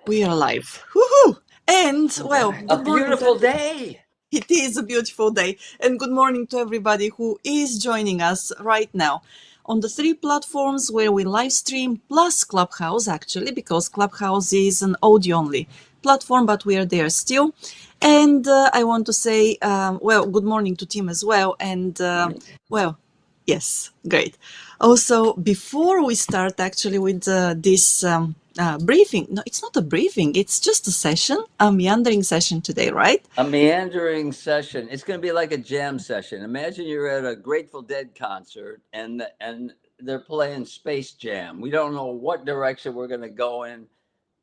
We are live. Woohoo! And, All well, right. A good morning to beautiful day. It is a beautiful day. And good morning to everybody who is joining us right now on the three platforms where we live stream, plus Clubhouse, actually, because Clubhouse is an audio only platform, but we are there still. And I want to say, well, good morning to Tim as well. And, Morning. well, yes, great. Also, before we start actually with this briefing, no, it's not a briefing, it's just a session, a meandering session today, right? A meandering session. It's going to be like a jam session. Imagine you're at a Grateful Dead concert and they're playing Space Jam. We don't know what direction we're going to go in,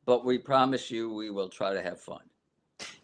but we promise you we will try to have fun.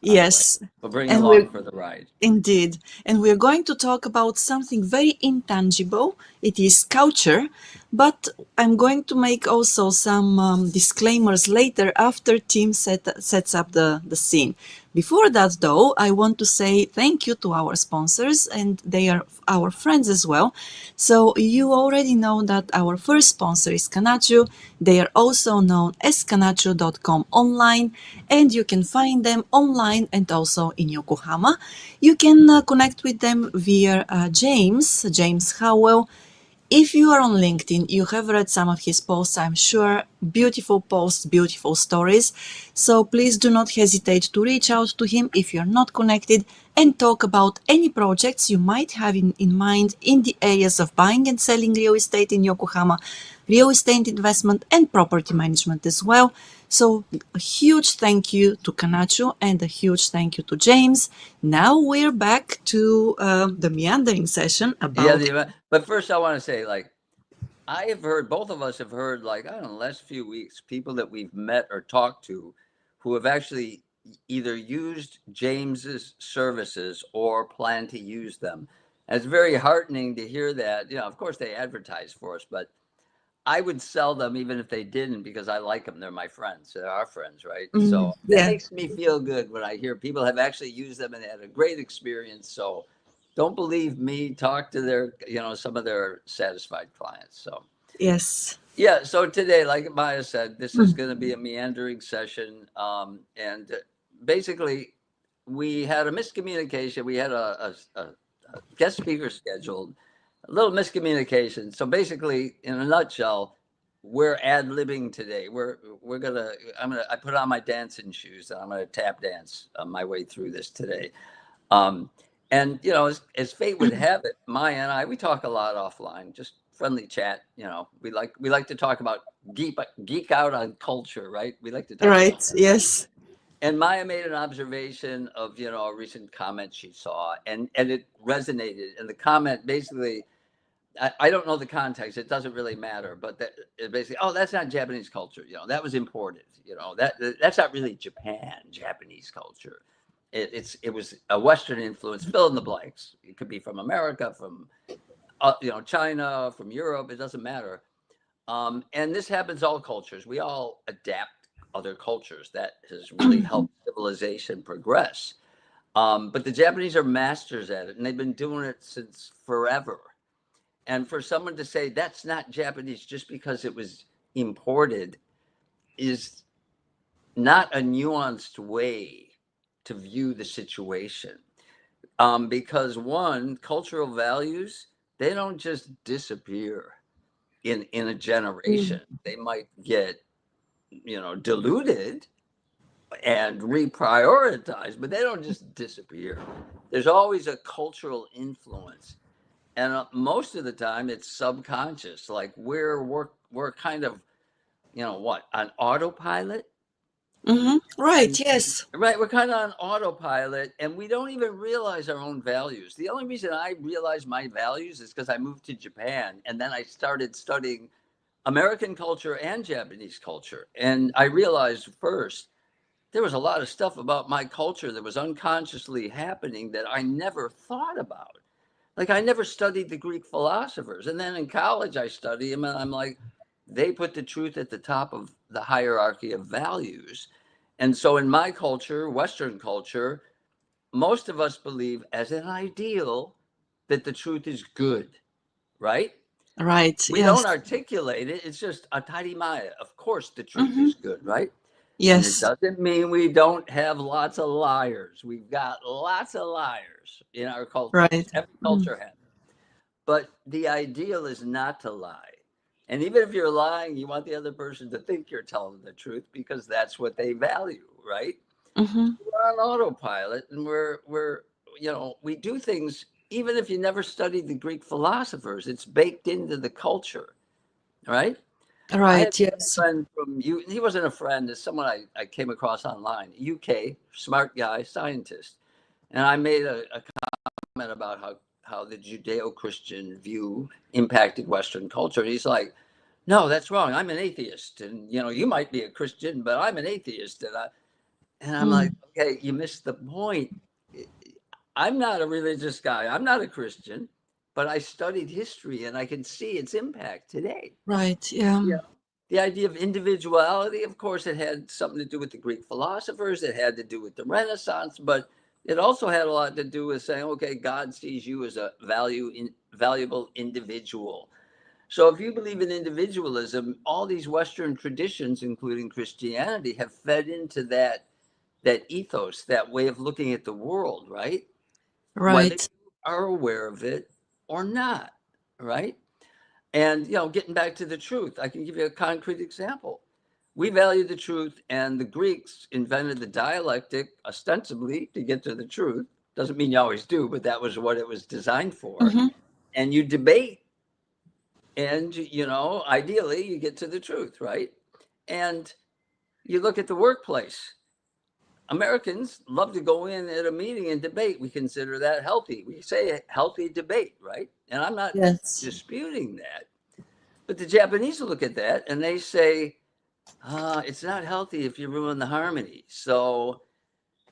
All right. Yes, We'll bring you and along we're for the ride. indeed, and we're going to talk about something very intangible. It is culture, but I'm going to make also some disclaimers later after Tim sets up the scene. Before that, though, I want to say thank you to our sponsors, and they are our friends as well. So you already know that our first sponsor is Kanchu. They are also known as Kanchu.com online, and you can find them online and also in Yokohama. You can connect with them via James Howell. If you are on LinkedIn, you have read some of his posts, I'm sure. Beautiful posts, beautiful stories. So please do not hesitate to reach out to him if you're not connected and talk about any projects you might have in mind in the areas of buying and selling real estate in Yokohama, real estate investment, and property management as well. So a huge thank you to Kanchu and a huge thank you to James. Now we're back to the meandering session Yeah, about. but first I want to say, like, I have heard, both of us have heard, like, I don't know, the last few weeks, people that we've met or talked to who have actually either used James's services or plan to use them. And it's very heartening to hear that. Of course they advertise for us, but I would sell them even if they didn't because I like them. They're my friends. They're our friends, right? So that Yeah. makes me feel good when I hear people have actually used them and had a great experience. So don't believe me. Talk to some of their satisfied clients. So Yes. yeah. So today, like Maya said, this is going to be a meandering session, and basically, we had a miscommunication. We had a guest speaker scheduled, a little miscommunication. So basically, in a nutshell, we're ad libbing today. We're gonna. I put on my dancing shoes and I'm gonna tap dance my way through this today. Um, and as fate would have it, Maya and I, we talk a lot offline, just friendly chat. We like to talk about geek out on culture, right? We like to talk Right. about that. Yes. And Maya made an observation of a recent comment she saw, and it resonated. And the comment basically, I don't know the context; it doesn't really matter. But that it basically, oh, that's not Japanese culture. That was imported. That's not really Japanese culture. It was a Western influence. Fill in the blanks. It could be from America, from China, from Europe. It doesn't matter. And this happens all cultures. We all adapt other cultures. That has really helped civilization progress. But the Japanese are masters at it, and they've been doing it since forever. And for someone to say that's not Japanese just because it was imported is not a nuanced way to view the situation. Because one, cultural values, they don't just disappear in a generation. They might get, diluted and reprioritized, but they don't just disappear. There's always a cultural influence. And most of the time it's subconscious. Like we're kind of, what, on autopilot. Right. And Yes. right, we're kind of on autopilot and we don't even realize our own values. The only reason I realized my values is because I moved to Japan and then I started studying American culture and Japanese culture. And I realized first there was a lot of stuff about my culture that was unconsciously happening that I never thought about. Like I never studied the Greek philosophers. And then in college I study them and I'm like, they put the truth at the top of the hierarchy of values. And so in my culture, Western culture, most of us believe as an ideal that the truth is good, right? Right. We don't Yes. articulate it. It's just a tidy Maya. Of course, the truth is good, right? And it Yes. doesn't mean we don't have lots of liars. We've got lots of liars in our cultures. Right. Every Mm. culture has. But the ideal is not to lie. And even if you're lying, you want the other person to think you're telling the truth because that's what they value, right? Mm-hmm. We're on autopilot, and we do things even if you never studied the Greek philosophers. It's baked into the culture, right? I had Right. a Yes. friend from you. He wasn't a friend. It's someone I came across online. UK, smart guy, scientist, and I made a comment about how the Judeo-Christian view impacted Western culture. And he's like, "No, that's wrong. I'm an atheist, and you might be a Christian, but I'm an atheist." And I'm like, Mm. "Okay, you missed the point. I'm not a religious guy. I'm not a Christian, but I studied history, and I can see its impact today." Right. Yeah. Yeah. The idea of individuality, of course, it had something to do with the Greek philosophers. It had to do with the Renaissance, but it also had a lot to do with saying, okay, God sees you as a valuable individual. So if you believe in individualism, all these Western traditions, including Christianity, have fed into that ethos, that way of looking at the world, right? Whether Right. you are aware of it or not, right? And getting back to the truth, I can give you a concrete example. We value the truth, and the Greeks invented the dialectic ostensibly to get to the truth. Doesn't mean you always do, but that was what it was designed for. Mm-hmm. And you debate, and ideally, you get to the truth, right? And you look at the workplace. Americans love to go in at a meeting and debate. We consider that healthy. We say healthy debate, right? And I'm not Yes. disputing that. But the Japanese look at that and they say, it's not healthy if you ruin the harmony. So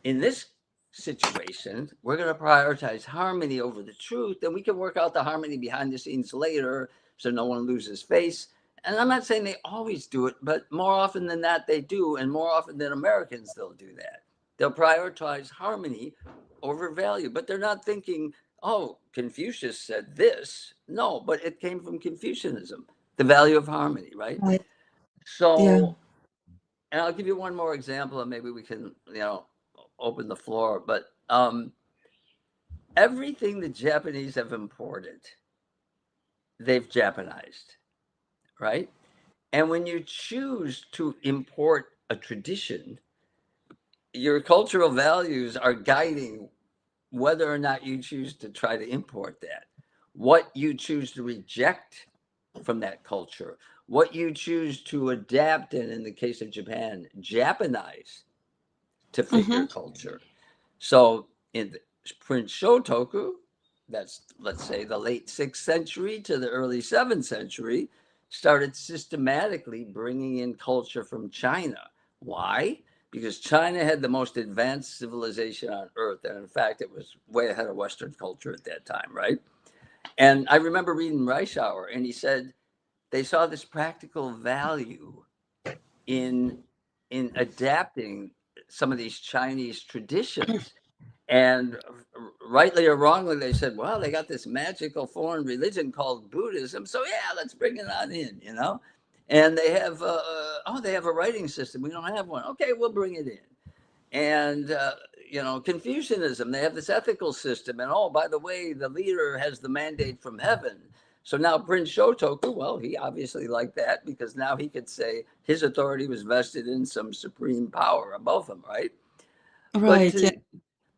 in this situation, we're going to prioritize harmony over the truth, and we can work out the harmony behind the scenes later so no one loses face. And I'm not saying they always do it, but more often than not, they do. And more often than Americans, they'll do that. They'll prioritize harmony over value, but they're not thinking, oh, Confucius said this. No, but it came from Confucianism, the value of harmony, right? Right. Yeah. So, and I'll give you one more example, and maybe we can, open the floor. But everything the Japanese have imported, they've Japanized, right? And when you choose to import a tradition, your cultural values are guiding whether or not you choose to try to import that, what you choose to reject from that culture, what you choose to adapt, and in the case of Japan, Japanize to fit Mm-hmm. your culture. So in Prince Shotoku, that's, let's say, the late 6th century to the early 7th century, started systematically bringing in culture from China. Why? Because China had the most advanced civilization on earth. And in fact, it was way ahead of Western culture at that time, right? And I remember reading Reischauer, and he said they saw this practical value in adapting some of these Chinese traditions. And rightly or wrongly, they said, well, they got this magical foreign religion called Buddhism. So, yeah, let's bring it on in. And they have, they have a writing system. We don't have one. Okay, we'll bring it in. And, Confucianism, they have this ethical system. And, oh, by the way, the leader has the mandate from heaven. So now Prince Shotoku, well, he obviously liked that because now he could say his authority was vested in some supreme power above him, right? But Right. Yeah. to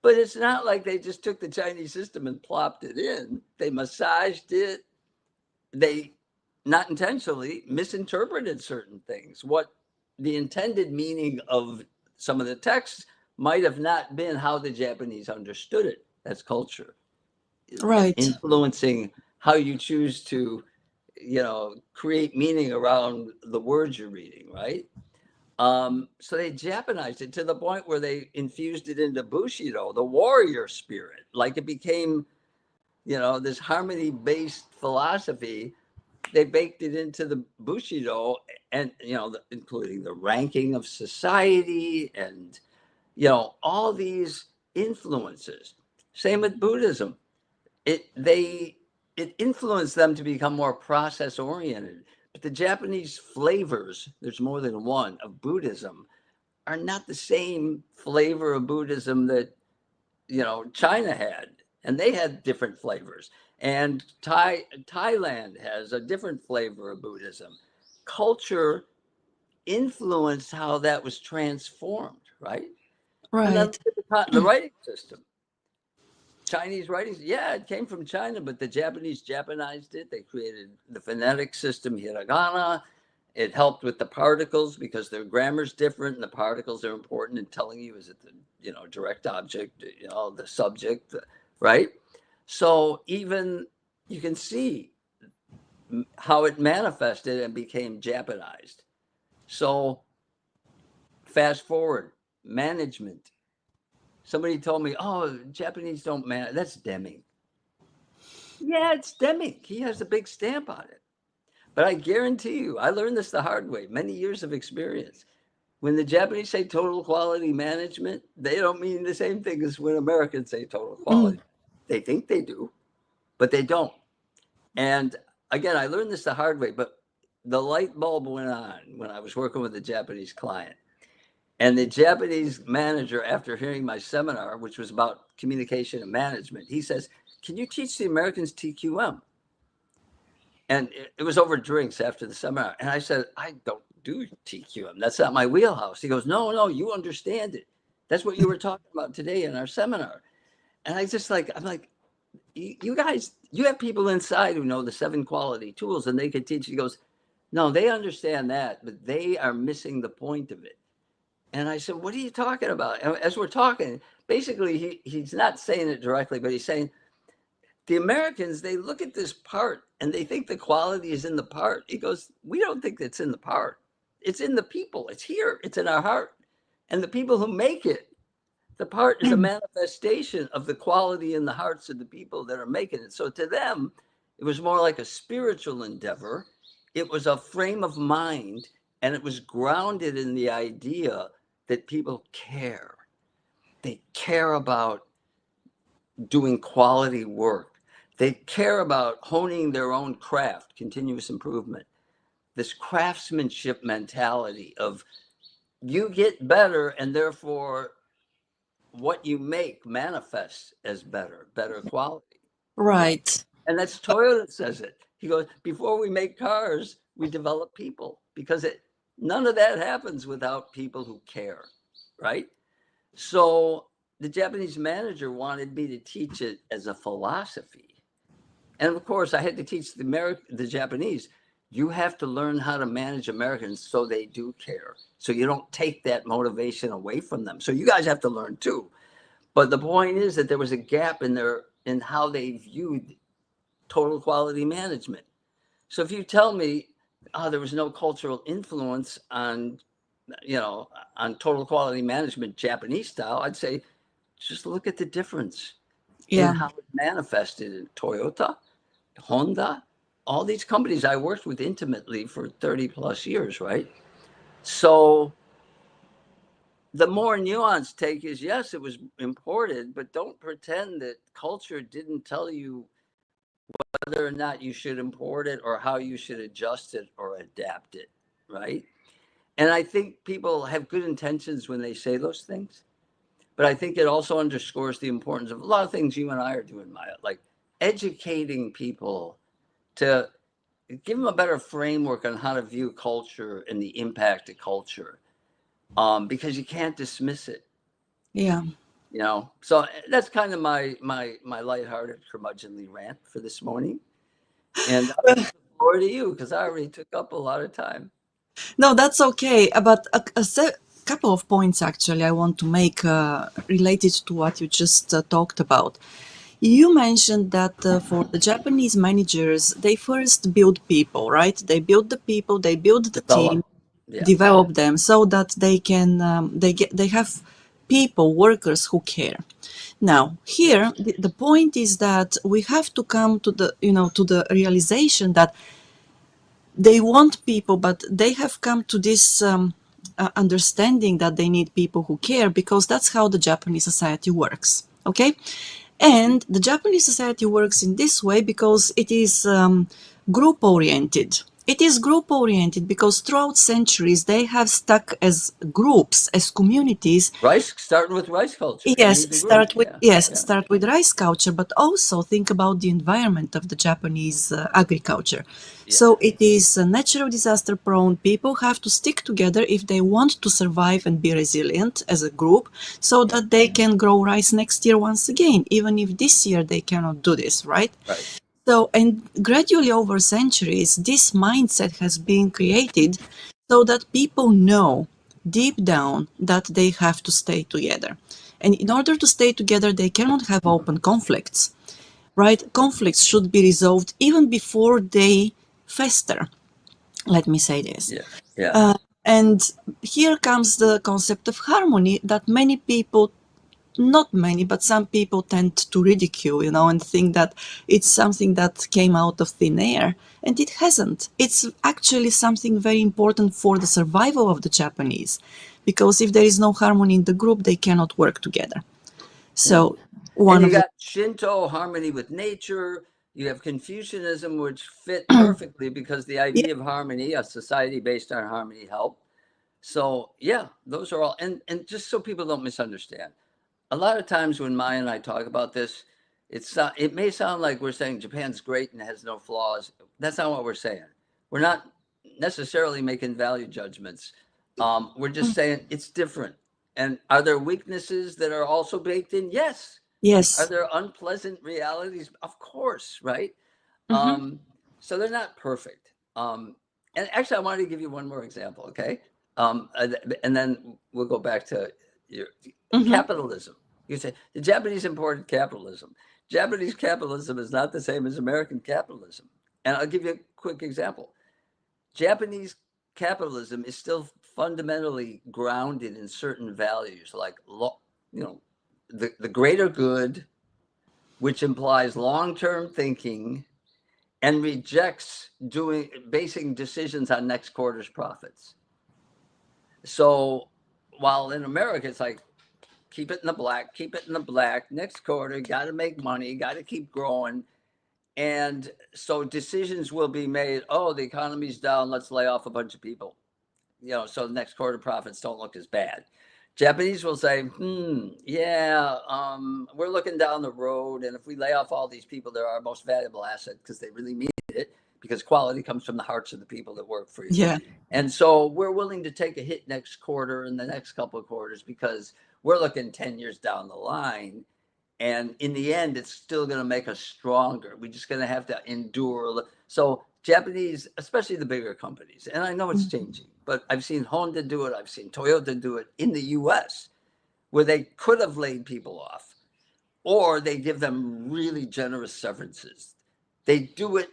but it's not like they just took the Chinese system and plopped it in. They massaged it. They, not intentionally, misinterpreted certain things. What the intended meaning of some of the texts might have not been how the Japanese understood it. That's culture, Right. influencing how you choose to, create meaning around the words you're reading, right? So they Japanized it to the point where they infused it into Bushido, the warrior spirit. Like it became, this harmony-based philosophy. They baked it into the Bushido, and including the ranking of society, and all these influences. Same with Buddhism. It they it influenced them to become more process oriented. But the Japanese flavors, there's more than one, of Buddhism, are not the same flavor of Buddhism that China had, and they had different flavors. And Thailand has a different flavor of Buddhism. Culture influenced how that was transformed, right? And then Right. look at the writing system. Chinese writings, yeah, it came from China, but the Japanese Japanized it. They created the phonetic system, hiragana. It helped with the particles because their grammar's different and the particles are important in telling you, is it the direct object, the subject, right? So even you can see how it manifested and became Japanized. So fast forward, management. Somebody told me, oh, Japanese don't manage. That's Deming. Yeah, it's Deming. He has a big stamp on it. But I guarantee you, I learned this the hard way, many years of experience. When the Japanese say total quality management, they don't mean the same thing as when Americans say total Mm. quality. They think they do, but they don't. And again, I learned this the hard way, but the light bulb went on when I was working with a Japanese client. And the Japanese manager, after hearing my seminar, which was about communication and management, he says, can you teach the Americans TQM? And it was over drinks after the seminar. And I said, I don't do TQM. That's not my wheelhouse. He goes, no, no, you understand it. That's what you were talking about today in our seminar. And I'm like, you guys, you have people inside who know the 7 quality tools and they could teach. He goes, no, they understand that, but they are missing the point of it. And I said, what are you talking about? And as we're talking, basically, he's not saying it directly, but he's saying, the Americans, they look at this part and they think the quality is in the part. He goes, we don't think it's in the part. It's in the people. It's here. It's in our heart. And the people who make it, the part is a manifestation of the quality in the hearts of the people that are making it. So to them, it was more like a spiritual endeavor. It was a frame of mind, and it was grounded in the idea that people care. They care about doing quality work. They care about honing their own craft, continuous improvement. This craftsmanship mentality of you get better and therefore what you make manifests as better quality, right? Right. And that's Toyota says it. He goes, before we make cars, we develop people because none of that happens without people who care, right? So the Japanese manager wanted me to teach it as a philosophy. And of course, I had to teach the Japanese. You have to learn how to manage Americans so they do care. So you don't take that motivation away from them. So you guys have to learn too. But the point is that there was a gap in how they viewed total quality management. So if you tell me, oh, there was no cultural influence on total quality management Japanese style, I'd say just look at the difference in Yeah. how it manifested in Toyota, Honda, all these companies I worked with intimately for 30 plus years, right? So the more nuanced take is yes, it was imported, but don't pretend that culture didn't tell you whether or not you should import it or how you should adjust it or adapt it, right? And I think people have good intentions when they say those things, but I think it also underscores the importance of a lot of things you and I are doing, Maya, like educating people to give them a better framework on how to view culture and the impact of culture, because you can't dismiss it. Yeah. So that's kind of my lighthearted curmudgeonly rant for this morning, and I'll give the floor to you because I already took up a lot of time. No, that's okay. But couple of points actually I want to make related to what you just talked about. You mentioned that for the Japanese managers, they first build people, right? They build the people, they build the team, Develop. Yeah. develop them so that they can they have people, workers who care. Now, here the point is that we have to come to the to the realization that they want people, but they have come to this understanding that they need people who care because that's how the Japanese society works. Okay, and the Japanese society works in this way because it is group oriented. It is group oriented because throughout centuries they have stuck as groups, as communities. Rice, starting with rice culture. You Yes, need the group. Yeah. Yeah. start with rice culture, but also think about the environment of the Japanese agriculture. Yeah. So it is natural disaster prone. People have to stick together if they want to survive and be resilient as a group, so that they can grow rice next year once again, even if this year they cannot do this, right? Right. So, and gradually over centuries, this mindset has been created so that people know deep down that they have to stay together. And in order to stay together, they cannot have open conflicts, right? Conflicts should be resolved even before they fester. Let me say this. Yeah. Yeah. And here comes the concept of harmony that many people, not many, but some people tend to ridicule, and think that it's something that came out of thin air. And it hasn't. It's actually something very important for the survival of the Japanese. Because if there is no harmony in the group, they cannot work together. Yeah. So, And one you of the. got Shinto, harmony with nature. You have Confucianism, which fit perfectly because the Yeah, idea of harmony, a society based on harmony, help. So yeah, those are all. And just so people don't misunderstand, a lot of times when Maya and I talk about this, it may sound like we're saying Japan's great and has no flaws. That's not what we're saying. We're not necessarily making value judgments. We're just saying it's different. And are there weaknesses that are also baked in? Yes. Are yes. there unpleasant realities? Of course, right? Mm-hmm. Um, so they're not perfect. And actually, I wanted to give you one more example, okay? And then we'll go back to your Mm-hmm. capitalism. You say the Japanese imported capitalism. Japanese capitalism is not the same as American capitalism. And I'll give you a quick example. Japanese capitalism is still fundamentally grounded in certain values, like you know, the greater good, which implies long-term thinking and rejects doing basing decisions on next quarter's profits. So while in America it's like keep it in the black, keep it in the black, next quarter, got to make money, got to keep growing. And so decisions will be made, oh, the economy's down, let's lay off a bunch of people. So the next quarter profits don't look as bad. Japanese will say, yeah, we're looking down the road, and if we lay off all these people, they're our most valuable asset because they really mean it, because quality comes from the hearts of the people that work for you. Yeah. And so we're willing to take a hit next quarter and the next couple of quarters because we're looking 10 years down the line. And in the end, it's still going to make us stronger. We're just going to have to endure. So Japanese, especially the bigger companies, and I know it's changing, but I've seen Honda do it. I've seen Toyota do it in the US, where they could have laid people off, or they give them really generous severances. They do it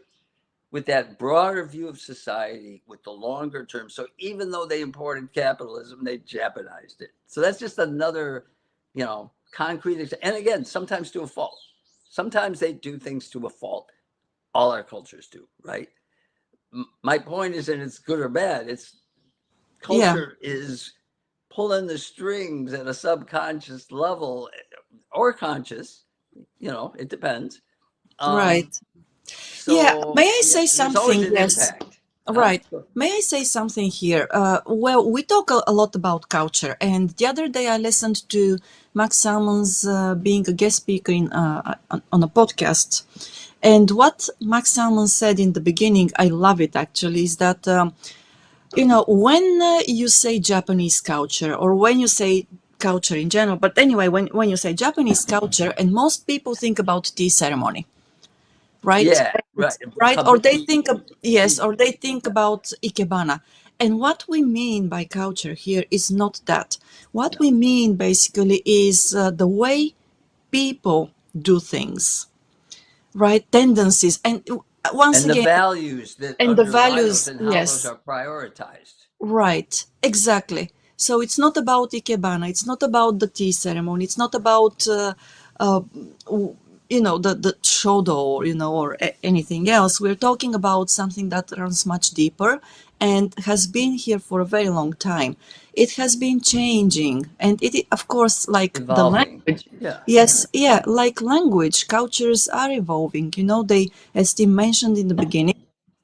with that broader view of society, with the longer term. So even though they imported capitalism, they Japanized it. So that's just another, concrete. And again, sometimes to a fault. Sometimes they do things to a fault. All our cultures do, right? My point isn't it's good or bad. It's Yeah. culture is pulling the strings at a subconscious level or conscious. It depends. Um, Right. Yeah. May so I yeah, say there's always something? an Yes. impact. Huh? Right. May I say something here? Well, we talk a lot about culture, and the other day I listened to Max Salmon's being a guest speaker on a podcast. And what Max Salmon said in the beginning, I love it actually, is that, when you say Japanese culture, or when you say culture in general, but anyway, when you say Japanese culture, and most people think about tea ceremony, right? Yeah, right. Right? Or they Kabuki, think, yes, tea. or they think about ikebana. And what we mean by culture here is not that. What No. we mean basically is the way people do things, right? Tendencies. And once And the again, values that and the underlie those values, and how those yes, are prioritized. right, exactly. So it's not about ikebana. It's not about the tea ceremony. It's not about uh, the shodo, or anything else. We're talking about something that runs much deeper and has been here for a very long time. It has been changing, and of course, like the Evolving. language. Yeah. Yes, yeah, like language, cultures are evolving. They, as Tim mentioned in the beginning,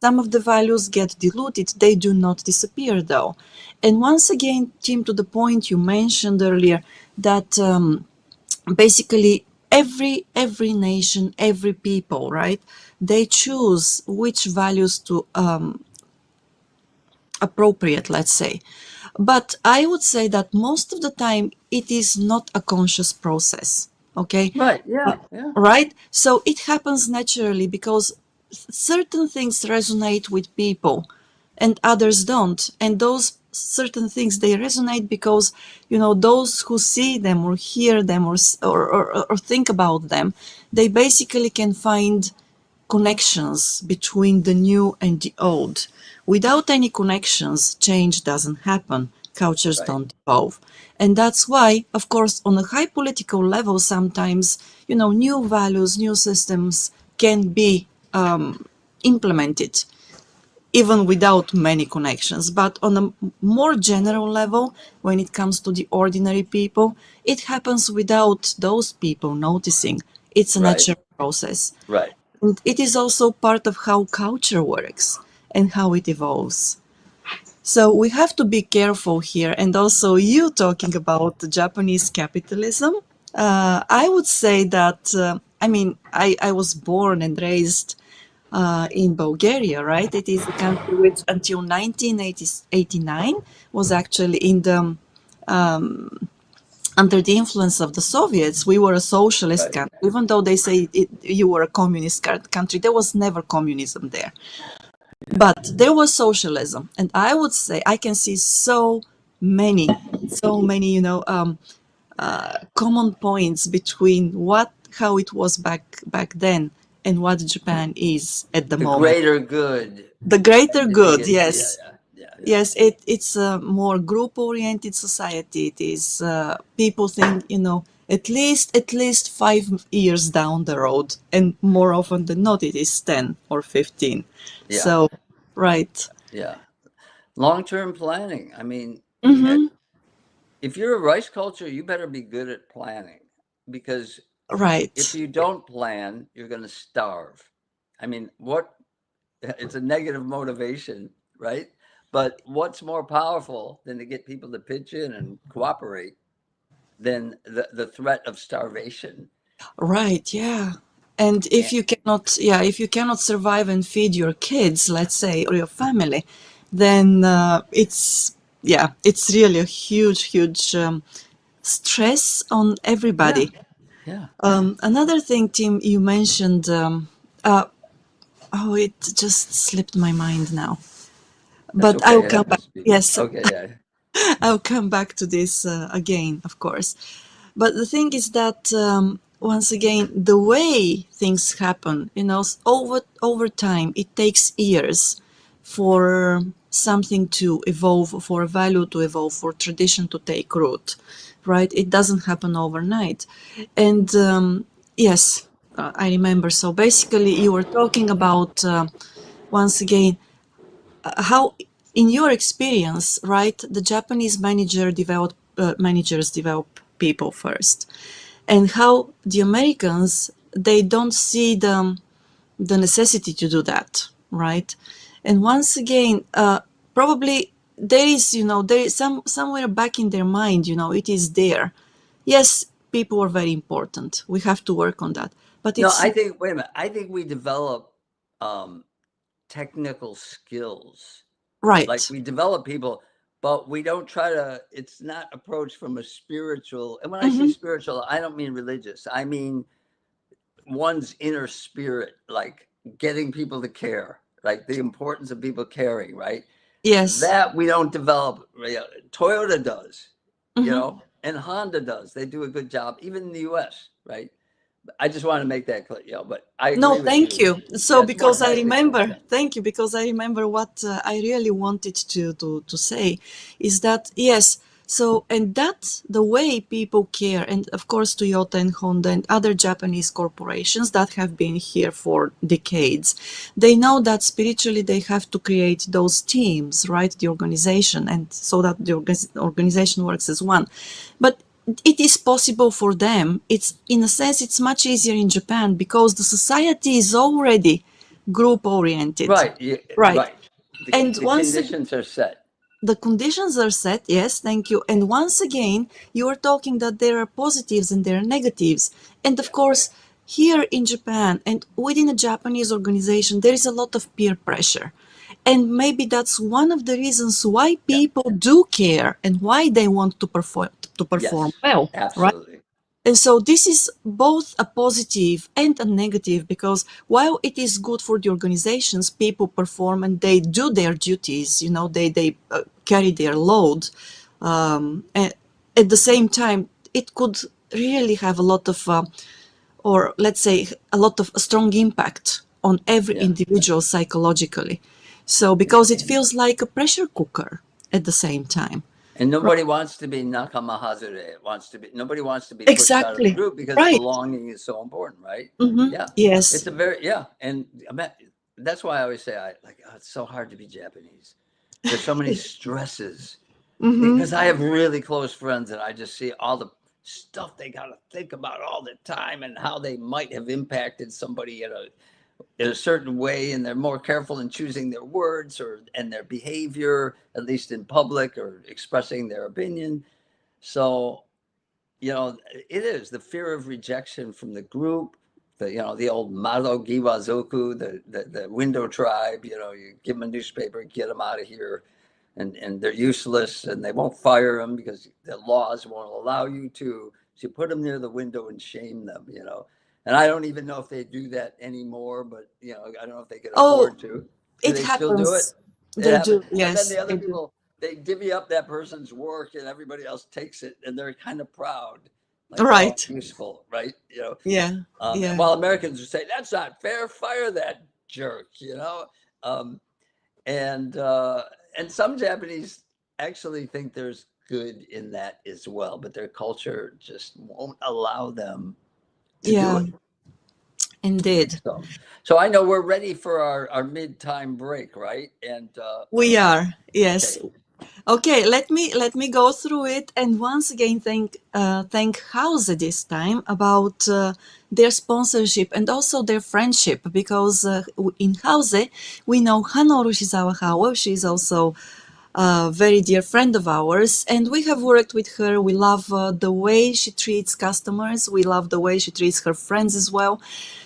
Some of the values get diluted, they do not disappear though. And once again, Tim, to the point you mentioned earlier, that basically every nation, every people, right, they choose which values to appropriate, let's say. But I would say that most of the time it is not a conscious process. Okay. Right. Yeah. Yeah. Right? So it happens naturally because certain things resonate with people and others don't. And those certain things, they resonate because, those who see them or hear them or think about them, they basically can find connections between the new and the old. Without any connections, change doesn't happen. Cultures Right. don't evolve. And that's why, of course, on a high political level, sometimes, new values, new systems can be implemented even without many connections. But on a more general level, when it comes to the ordinary people, it happens without those people noticing. It's a Right. natural process. Right. And it is also part of how culture works and how it evolves. So we have to be careful here. And also, you talking about Japanese capitalism, I would say that, I was born and raised in Bulgaria, right? It is a country which until 1989 was actually under the influence of the Soviets. We were a socialist Right. country. Even though they say you were a communist country, there was never communism there. But there was socialism. And I would say I can see many, so many, common points between how it was back then and what Japan is at the The moment. greater good The greater and the good, biggest. Yeah. yes. Yeah. Yeah. Yeah. Yes, it's a more group-oriented society. It is people think, at least 5 years down the road, and more often than not, it is 10 or 15. Yeah. So, right. Yeah. Long-term planning. I mean, Mm-hmm. if you're a rice culture, you better be good at planning because if Right. you don't plan, you're going to starve. I mean, it's a negative motivation, right? But what's more powerful than to get people to pitch in and cooperate than the threat of starvation? Right, yeah. And And if you cannot survive and feed your kids, let's say, or your family, then it's really a huge stress on yeah, everybody. yeah, Another thing, Tim, you mentioned, it just slipped my mind now. that's But I'll okay. It come back. happens to people. Yes, Okay, yeah, I'll come back to this again, of course. But the thing is that once again, the way things happen, over time, it takes years for something to evolve, for a value to evolve, for tradition to take root, right? It doesn't happen overnight. And yes, I remember. So basically, you were talking about once again how, in your experience, right, the Japanese managers develop people first, and how the Americans, they don't see the necessity to do that, right? And once again, probably there is somewhere back in their mind, it is there. Yes, people are very important. We have to work on that, but no, it's I think, wait a minute. I think we develop um, technical skills. Like right. we develop people, but we don't try to, it's not approached from a spiritual. And when I say Hmm. spiritual, I don't mean religious. I mean one's inner spirit, like getting people to care, like the importance of people caring, right? Yes. That we don't develop. Toyota does, Hmm. and Honda does. They do a good job, even in the US, right? I just want to make that clear, but I No, agree with thank you. you. So Yeah, it's more because I technical. remember, Yeah. thank you, because I remember what I really wanted to say is that yes. So, and that's the way people care, and of course Toyota and Honda and other Japanese corporations that have been here for decades, they know that spiritually they have to create those teams, right? The organization, and so that the organization works as one. But it is possible for them. It's, in a sense, it's much easier in Japan because the society is already group oriented. Right. Right. Right. The, And the once conditions are set. the conditions are set, yes, thank you. And once again, you are talking that there are positives and there are negatives. And of course, here in Japan and within a Japanese organization, there is a lot of peer pressure. And maybe that's one of the reasons why Yeah. people do care and why they want to perform Yes. well, right? Absolutely. And so this is both a positive and a negative because while it is good for the organizations, people perform and they do their duties, they carry their load. And at the same time, it could really have a lot of, or let's say, a lot of strong impact on every Yeah. individual psychologically. So because it feels like a pressure cooker at the same time. And Right. nobody wants to be nakama hazure. Nobody wants to be pushed out of the Exactly. group because Right. belonging is so important, right? Yeah. Yes. It's a very, yeah. And that's why I always say, it's so hard to be Japanese. There's so many stresses because I have really close friends and I just see all the stuff they got to think about all the time and how they might have impacted somebody in a certain way, and they're more careful in choosing their words and their behavior, at least in public or expressing their opinion. So, it is the fear of rejection from the group, the old Mado Giwazoku, the window tribe. You give them a newspaper, get them out of here, and they're useless, and they won't fire them because the laws won't allow you to. So you put them near the window and shame them. And I don't even know if they do that anymore, but I don't know if they can Oh, afford to. Do it they still do it? happens. It They happens. do. And then the Yes, other they do. people, they divvy up that person's work and everybody else takes it and they're kind of proud, like they're all Right. useful, right? Yeah. Yeah. While Americans would say, that's not fair, fire that jerk. Um, and some Japanese actually think there's good in that as well, but their culture just won't allow them to do Yeah. it. Indeed. So I know we're ready for our mid-time break, right? And We are. Yes. okay, Okay, let me go through it and once again thank House this time about their sponsorship and also their friendship because in House we know Hanoru Shizawa Howell. She's also a very dear friend of ours and we have worked with her. We love the way she treats customers. We love the way she treats her friends as well.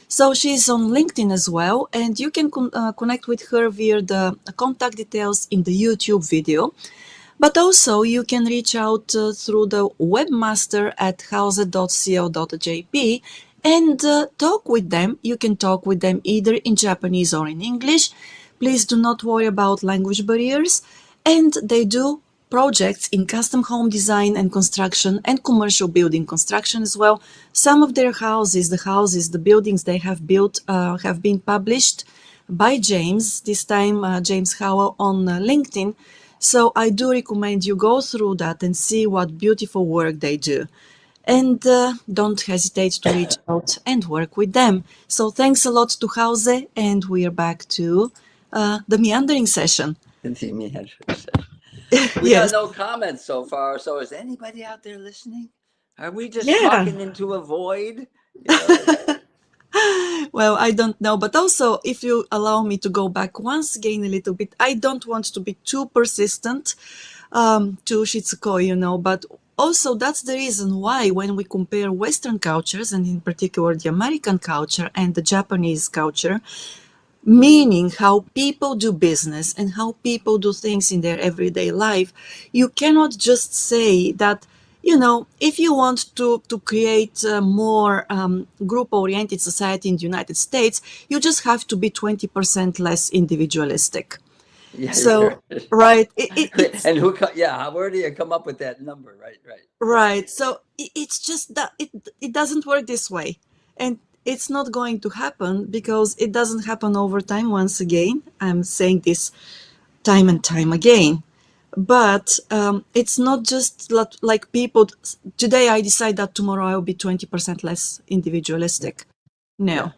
So she's on LinkedIn as well, and you can connect with her via the contact details in the YouTube video. But also, you can reach out through the webmaster at house.co.jp and talk with them. You can talk with them either in Japanese or in English. Please do not worry about language barriers. And they do projects in custom home design and construction and commercial building construction as well. Some of their the buildings they have built have been published by James, this time James Howell on LinkedIn. So I do recommend you go through that and see what beautiful work they do. And don't hesitate to reach out and work with them. So thanks a lot to Hause, and we are back to the meandering session. continue. We got Yes. no comments so far. So is anybody out there listening? Are we just Yeah. talking into a void? You know, Well, I don't know. But also, if you allow me to go back once again a little bit, I don't want to be too persistent to Shitsukoi, but also that's the reason why when we compare Western cultures, and in particular the American culture and the Japanese culture, meaning how people do business and how people do things in their everyday life, you cannot just say that if you want to create a more group-oriented society in the United States, you just have to be 20% less individualistic. yeah, So, right. right, it's And yeah, where do you come up with that number? Right, right. Yeah. right. So it's just that it doesn't work this way. And it's not going to happen because it doesn't happen over time. Once again, I'm saying this time and time again. But it's not just like people, today I decide that tomorrow I'll be 20% less Yeah. individualistic. Yeah. No,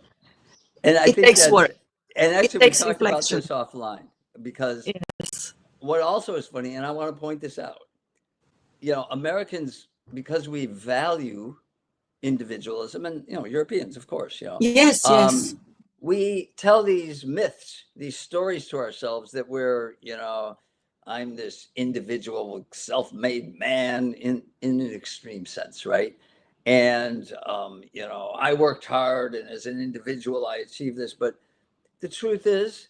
And I it think takes that's, work. and It actually, we takes talked about reflection. this offline because Yes. what also is funny, and I want to point this out, Americans, because we value individualism, and Europeans, of course, Yes, um, yes. we tell these myths, these stories to ourselves that we're, I'm this individual, self-made man in an extreme sense, right? And I worked hard, and as an individual, I achieved this. But the truth is,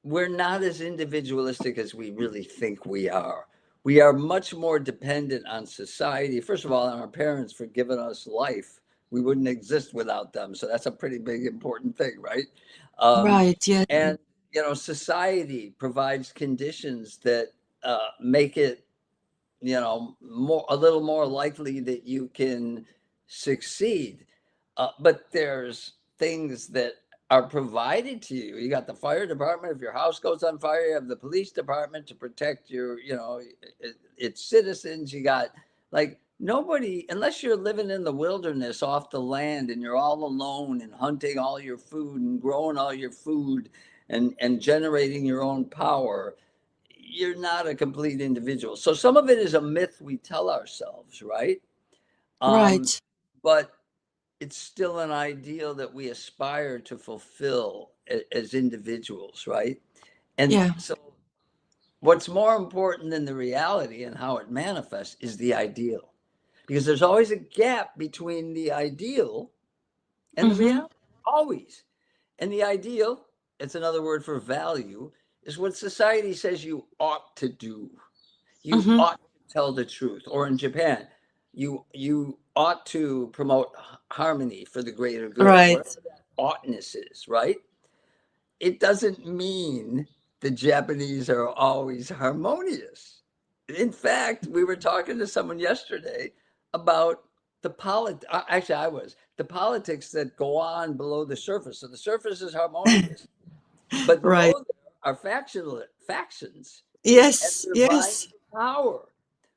we're not as individualistic as we really think we are. We are much more dependent on society. First of all, on our parents for giving us life. We wouldn't exist without them. So that's a pretty big, important thing, right? Um, Right, yes, and, society provides conditions that make it, more, a little more likely that you can succeed. But there's things that are provided to you. You got the fire department. If your house goes on fire, you have the police department to protect your, its citizens. You got, like, nobody, unless you're living in the wilderness off the land and you're all alone and hunting all your food and growing all your food and generating your own power, you're not a complete individual. So some of it is a myth we tell ourselves, right? Um, right, but it's still an ideal that we aspire to fulfill as individuals, right? And yeah, so what's more important than the reality and how it manifests is the ideal, because there's always a gap between the ideal and the mm-hmm, reality, always. And the ideal, it's another word for value, is what society says you ought to do. You mm-hmm, ought to tell the truth. Or in Japan, you ought to promote harmony for the greater good, right, whatever that oughtness is, right? It doesn't mean the Japanese are always harmonious. In fact, we were talking to someone yesterday about actually, I was the politics that go on below the surface. So the surface is harmonious, but right, below there are factions, and yes, they're vying yes, for power.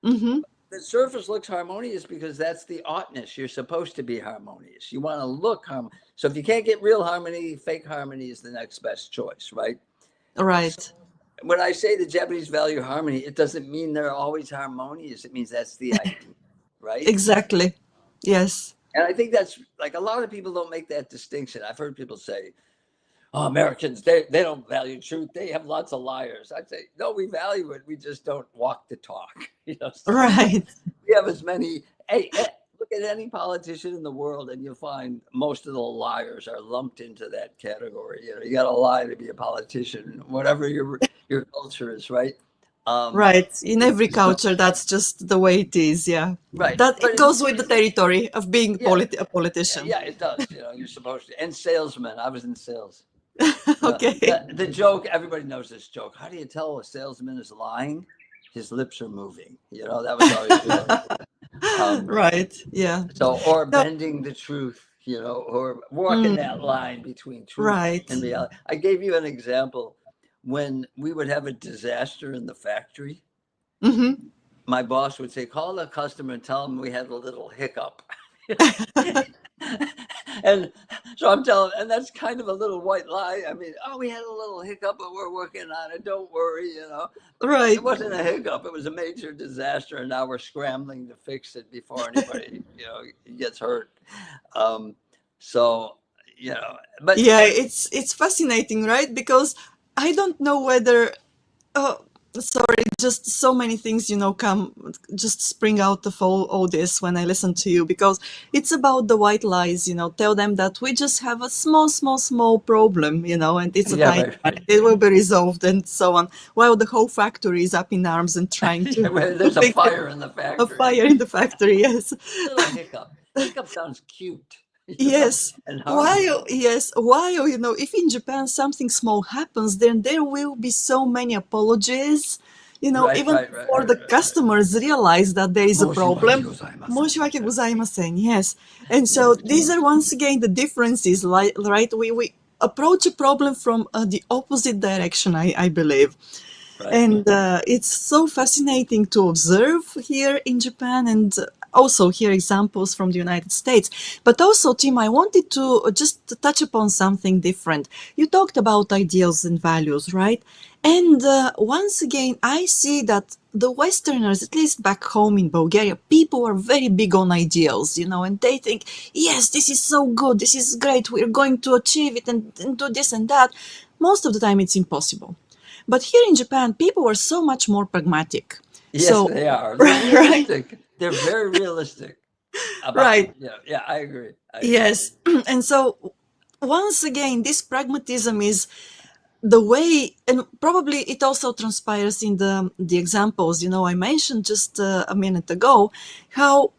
mm-hmm, The surface looks harmonious because that's the oughtness. You're supposed to be harmonious. You want to look harmonious. So if you can't get real harmony, fake harmony is the next best choice, right? So right, when I say the Japanese value harmony, it doesn't mean they're always harmonious. It means that's the idea, right? exactly, yes, And I think that's, like, a lot of people don't make that distinction. I've heard people say, "Oh, Americans, they don't value truth. They have lots of liars." I'd say, no, we value it. We just don't walk the talk. So right, we have as many. Hey, look at any politician in the world, and you'll find most of the liars are lumped into that category. You got to lie to be a politician, whatever your culture is, right? Um, right. In every so culture, that's just the way it is, yeah. right, That but it goes with the territory of being yeah, a politician. yeah, it does. You're supposed to. And salesman. I was in sales. Okay, The joke, everybody knows this joke. How do you tell a salesman is lying? His lips are moving. That was always the joke. Um, right, yeah. or No, bending the truth, or walking mm, that line between truth right, and reality. I gave you an example. When we would have a disaster in the factory, mm-hmm. my boss would say, "Call the customer and tell them we had a little hiccup." And so I'm telling, and that's kind of a little white lie. I mean, oh, we had a little hiccup, but we're working on it. Don't worry. It Right, wasn't a hiccup. It was a major disaster, and now we're scrambling to fix it before anybody, gets hurt. Um, so, but yeah, it's fascinating, right? Because I don't know whether oh, sorry, just so many things, come just spring out of all this when I listen to you, because it's about the white lies, tell them that we just have a small, small, small problem, and it's a yeah, tiny right, one, right. it will be resolved and so on, while the whole factory is up in arms and trying to, Yeah, to there's a fix it. fire in the A factory. fire in the factory, yes. Little hiccup. Hiccup sounds cute, Yes. and harmless. While, yes, while, if in Japan something small happens, then there will be so many apologies, Right, even right, right, before the right, right, right. customers realize that there is a 申し訳 problem. ございません. Moshiwake gozaimasen, yes. And so Yeah, these are once again the differences, like, right? We approach a problem from the opposite direction, I believe. right. And it's so fascinating to observe here in Japan. And also hear examples from the United States. But also, Tim, I wanted to just touch upon something different. You talked about ideals and values, right? And once again, I see that the Westerners, at least back home in Bulgaria, people are very big on ideals, and they think, yes, this is so good, this is great, we're going to achieve it and do this and that. Most of the time, it's impossible. But here in Japan, people are so much more pragmatic. Yes, So, they are. They're right, realistic. They're very realistic about, right. yeah, yeah, I agree. I agree. Yes. And so, once again, this pragmatism is the way, and probably it also transpires in the examples I mentioned just a minute ago, how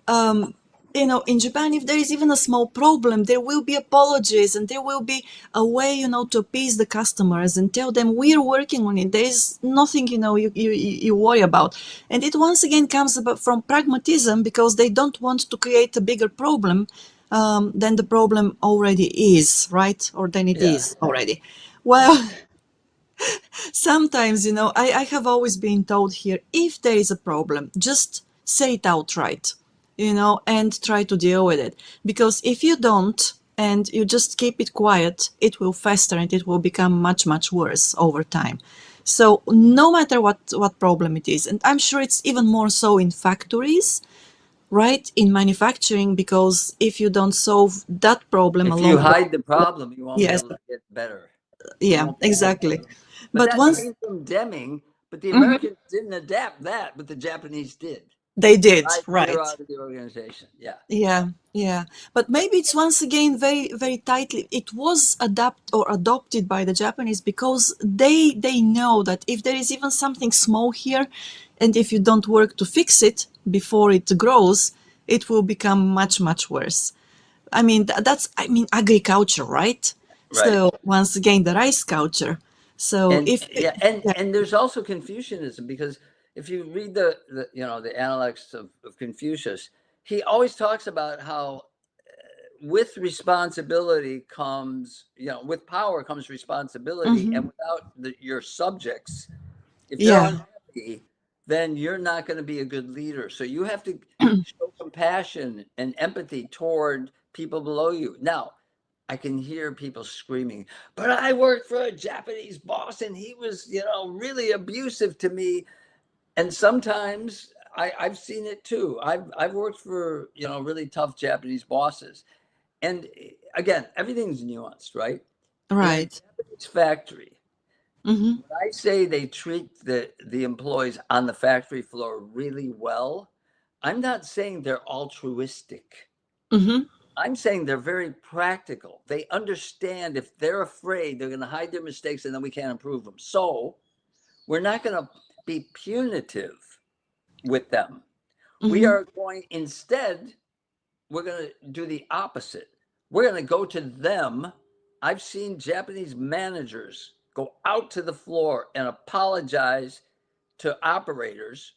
in Japan, if there is even a small problem, there will be apologies and there will be a way to appease the customers and tell them we're working on it. There is nothing you worry about, and it once again comes about from pragmatism, because they don't want to create a bigger problem than the problem already is, right? Or than it Yeah. is already. Well, sometimes, I have always been told here, if there is a problem, just say it outright, and try to deal with it. Because if you don't, and you just keep it quiet, it will fester and it will become much, much worse over time. So no matter what problem it is, and I'm sure it's even more so in factories, right? In manufacturing, because if you don't solve that problem If you along the hide the problem, you won't be yes, able to get better. You yeah, won't be able to get exactly. better. But But that once came from Deming, but the Americans didn't adapt that, but the Japanese did. they did, Right clear right. out of the organization. Yeah. Yeah, yeah. But maybe it's once again very, very tightly. It was adopted by the Japanese because they know that if there is even something small here, and if you don't work to fix it before it grows, it will become much, much worse. I mean, that's agriculture, right? Right. So once again, the rice culture. So And if yeah, and yeah, and there's also Confucianism because if you read the Analects of Confucius, he always talks about how with responsibility comes, with power comes responsibility, and without your subjects, if they're yeah, unhappy, then you're not going to be a good leader. So you have to show compassion and empathy toward people below you. Now, I can hear people screaming, but I worked for a Japanese boss and he was, really abusive to me. And sometimes I've seen it too. I've worked for, really tough Japanese bosses. And again, everything's nuanced, right? In a right. Japanese factory, Mm-hmm. when I say they treat the employees on the factory floor really well, I'm not saying they're altruistic. Mm-hmm. I'm saying they're very practical. They understand if they're afraid, they're going to hide their mistakes and then we can't improve them. So we're not going to be punitive with them. We Mm-hmm. are going, instead, we're going to do the opposite. We're going to go to them. I've seen Japanese managers go out to the floor and apologize to operators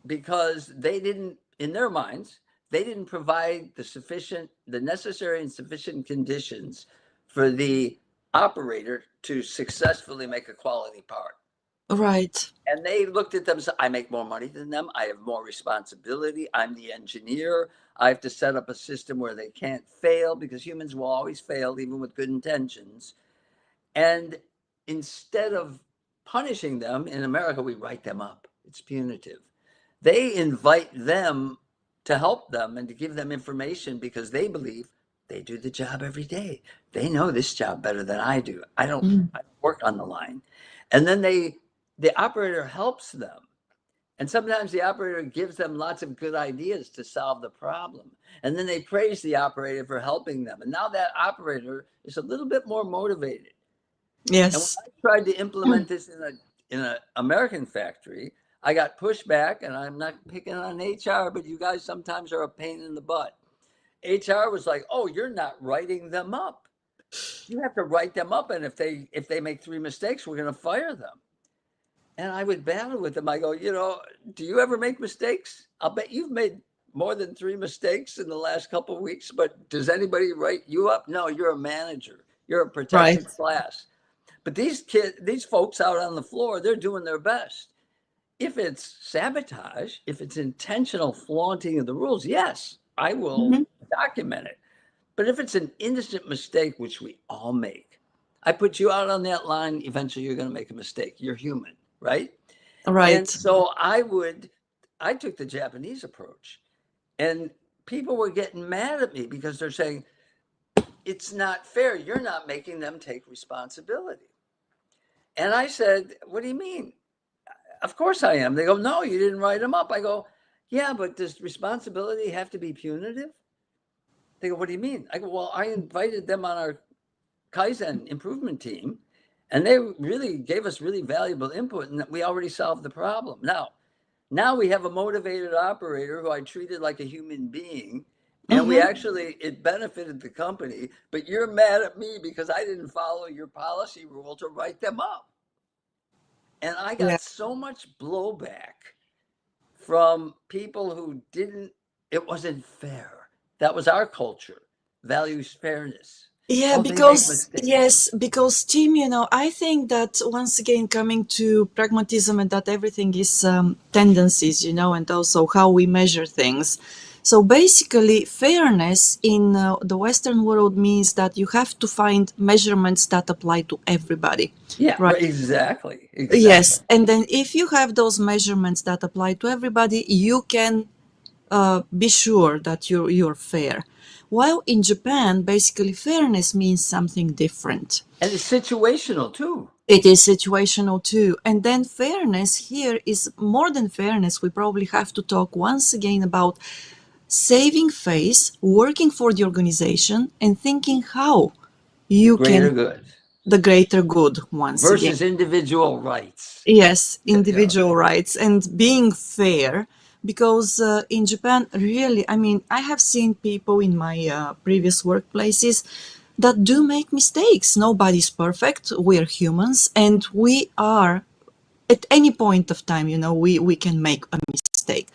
because they didn't, in their minds, they didn't provide the necessary and sufficient conditions for the operator to successfully make a quality part. Right. And they looked at them and said, I make more money than them. I have more responsibility. I'm the engineer. I have to set up a system where they can't fail because humans will always fail, even with good intentions. And instead of punishing them, in America, we write them up. It's punitive. They invite them to help them and to give them information because they believe they do the job every day. They know this job better than I do. I don't work on the line. And then the operator helps them. And sometimes the operator gives them lots of good ideas to solve the problem. And then they praise the operator for helping them. And now that operator is a little bit more motivated. And when Yes. I tried to implement this in an American factory, I got pushback, and I'm not picking on HR, but you guys sometimes are a pain in the butt. HR was like, "Oh, you're not writing them up. You have to write them up, and if they make three mistakes, we're going to fire them." And I would battle with them. I go, do you ever make mistakes? I'll bet you've made more than three mistakes in the last couple of weeks, but does anybody write you up? No, you're a manager. You're a Right. protected class. But these folks out on the floor, they're doing their best. if it's sabotage, if it's intentional flaunting of the rules, yes, I will Hmm. document it. But if it's an innocent mistake, which we all make, I put you out on that line, eventually you're going to make a mistake. You're human, right? And Right. so I took the Japanese approach, and people were getting mad at me because they're saying, it's not fair. You're not making them take responsibility. And I said, what do you mean? Of course I am. They go, no, you didn't write them up. I go, yeah, but does responsibility have to be punitive? They go, what do you mean? I go, well, I invited them on our Kaizen improvement team, and they really gave us really valuable input, and we already solved the problem. Now we have a motivated operator who I treated like a human being, and we Hmm. actually, it benefited the company, but you're mad at me because I didn't follow your policy rule to write them up. And I Yeah. got so much blowback from people who didn't, it wasn't fair. That was our culture, values fairness. Yeah, Oh, they make because mistakes. yes, because Tim, I think that once again coming to pragmatism and that everything is tendencies, and also how we measure things. So basically, fairness in the Western world means that you have to find measurements that apply to everybody, Yeah, right? right, exactly, exactly. Yes, and then if you have those measurements that apply to everybody, you can be sure that you're fair. While in Japan, basically fairness means something different. And it's situational too. It is situational too. And then fairness here is more than fairness. We probably have to talk once again about saving face, working for the organization, and thinking how The you can greater good the greater good once again. versus individual rights. Yes, You know, individual rights and being fair. Because in Japan, really, I mean, I have seen people in my previous workplaces that do make mistakes. Nobody's perfect. We're humans, and we are at any point of time, we can make a mistake.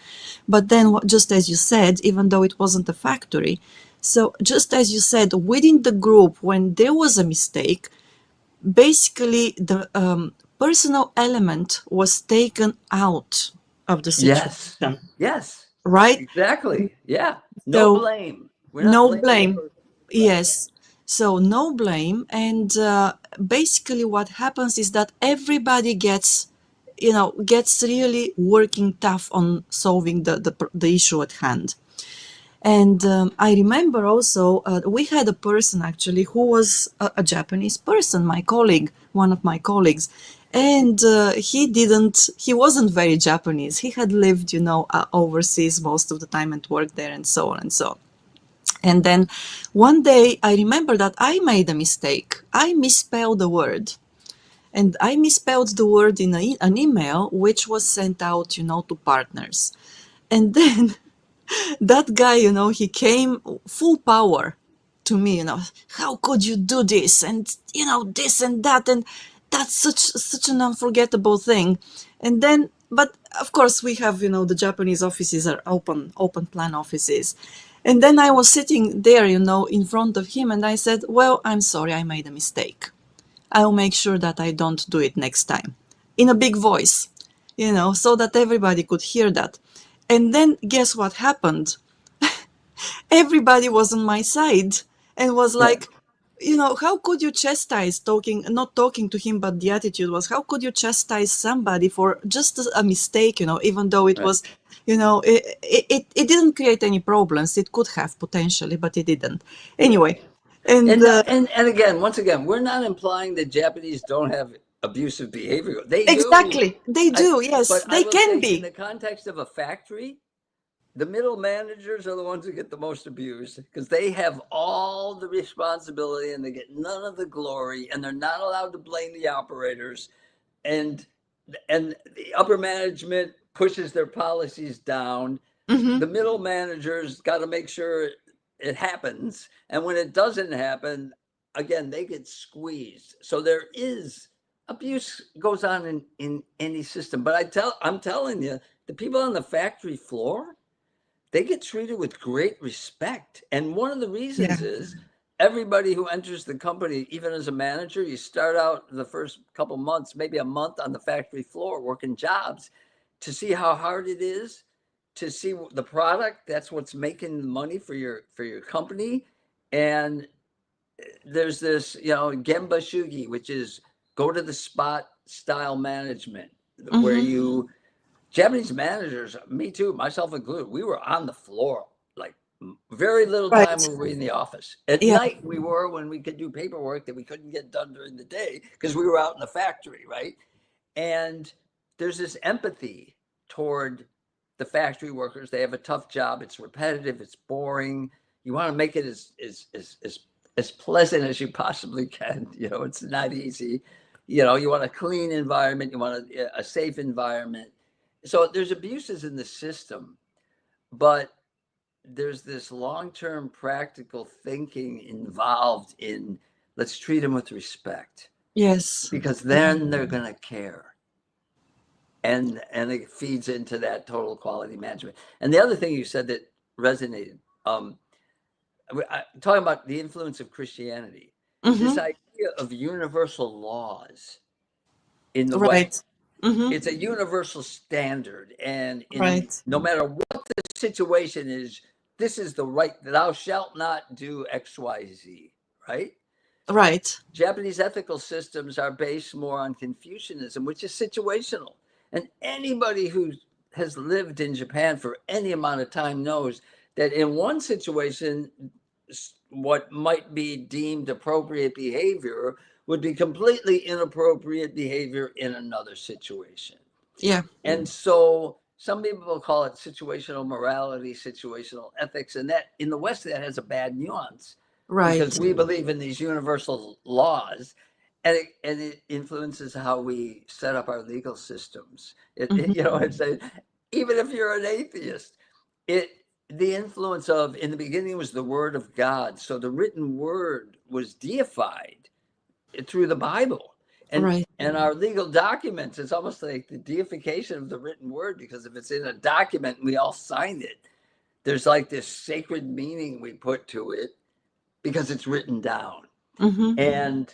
But then, just as you said, even though it wasn't a factory, so just as you said, within the group, when there was a mistake, basically the personal element was taken out of the yes, situation, yes, right? exactly. Yeah, no So blame. We're not no blaming the blame. person. Right. Yes. So no blame. And basically what happens is that everybody gets really working tough on solving the issue at hand. And I remember also we had a person actually who was a Japanese person, my colleague, one of my colleagues, and he wasn't very Japanese. He had lived, overseas most of the time and worked there and so on and so on. And then one day I remember that I made a mistake. I misspelled the word. And I misspelled the word in an email which was sent out, to partners. And then that guy, he came full power to me, how could you do this? And, this and that. And that's such an unforgettable thing. And then, but of course we have, the Japanese offices are open plan offices. And then I was sitting there, in front of him and I said, well, I'm sorry, I made a mistake. I'll make sure that I don't do it next time. In a big voice, so that everybody could hear that. And then guess what happened? Everybody was on my side and was Yeah, like, how could you chastise not talking to him, but the attitude was, how could you chastise somebody for just a mistake, even though it right. was, it didn't create any problems. It could have potentially, but it didn't. Yeah. Anyway, and And again, once again, we're not implying that Japanese don't have abusive behavior. They do. exactly, they I, do. Yes, but I they will can say, in be. the context of a factory, the middle managers are the ones who get the most abused because they have all the responsibility and they get none of the glory, and they're not allowed to blame the operators. And and the upper management pushes their policies down. Hmm. The middle managers got to make sure it happens, and when it doesn't happen, again they get squeezed. So there is abuse goes on in any system. But I'm telling you, the people on the factory floor, they get treated with great respect. And one of the Yeah. reasons is everybody who enters the company, even as a manager, you start out the first couple months, maybe a month on the factory floor working jobs to see how hard it is to see the product. That's what's making the money for your company. And there's this, Gemba Shugi, which is go to the spot style management, where Mm-hmm. you Japanese managers, me too, myself included, we were on the floor. Like very little time Right. we were in the office. At Yeah. night we were, when we could do paperwork that we couldn't get done during the day because we were out in the factory, right? And there's this empathy toward the factory workers. They have a tough job. It's repetitive. It's boring. You want to make it as pleasant as you possibly can. It's not easy. You want a clean environment. You want a safe environment. So there's abuses in the system, but there's this long-term practical thinking involved in, let's treat them with respect, Yes. because then they're going to care. And it feeds into that total quality management. And the other thing you said that resonated, talking about the influence of Christianity, this Mm-hmm. idea of universal laws in the Right. West. Mm-hmm. It's a universal standard, and in Right. no matter what the situation is, this is the right. Thou shalt not do X, Y, Z. Right? Right. Japanese ethical systems are based more on Confucianism, which is situational. And anybody who has lived in Japan for any amount of time knows that in one situation, what might be deemed appropriate behavior would be completely inappropriate behavior in another situation. Yeah. And so some people call it situational morality, situational ethics, and that in the West that has a bad nuance, because Right. we believe in these universal laws, and it influences how we set up our legal systems. Mm-hmm. It's even if you're an atheist, it the influence of, in the beginning was the word of God, so the written word was deified through the Bible. Right. And our legal documents, it's almost like the deification of the written word, because if it's in a document and we all signed it, there's like this sacred meaning we put to it because it's written down. Mm-hmm. And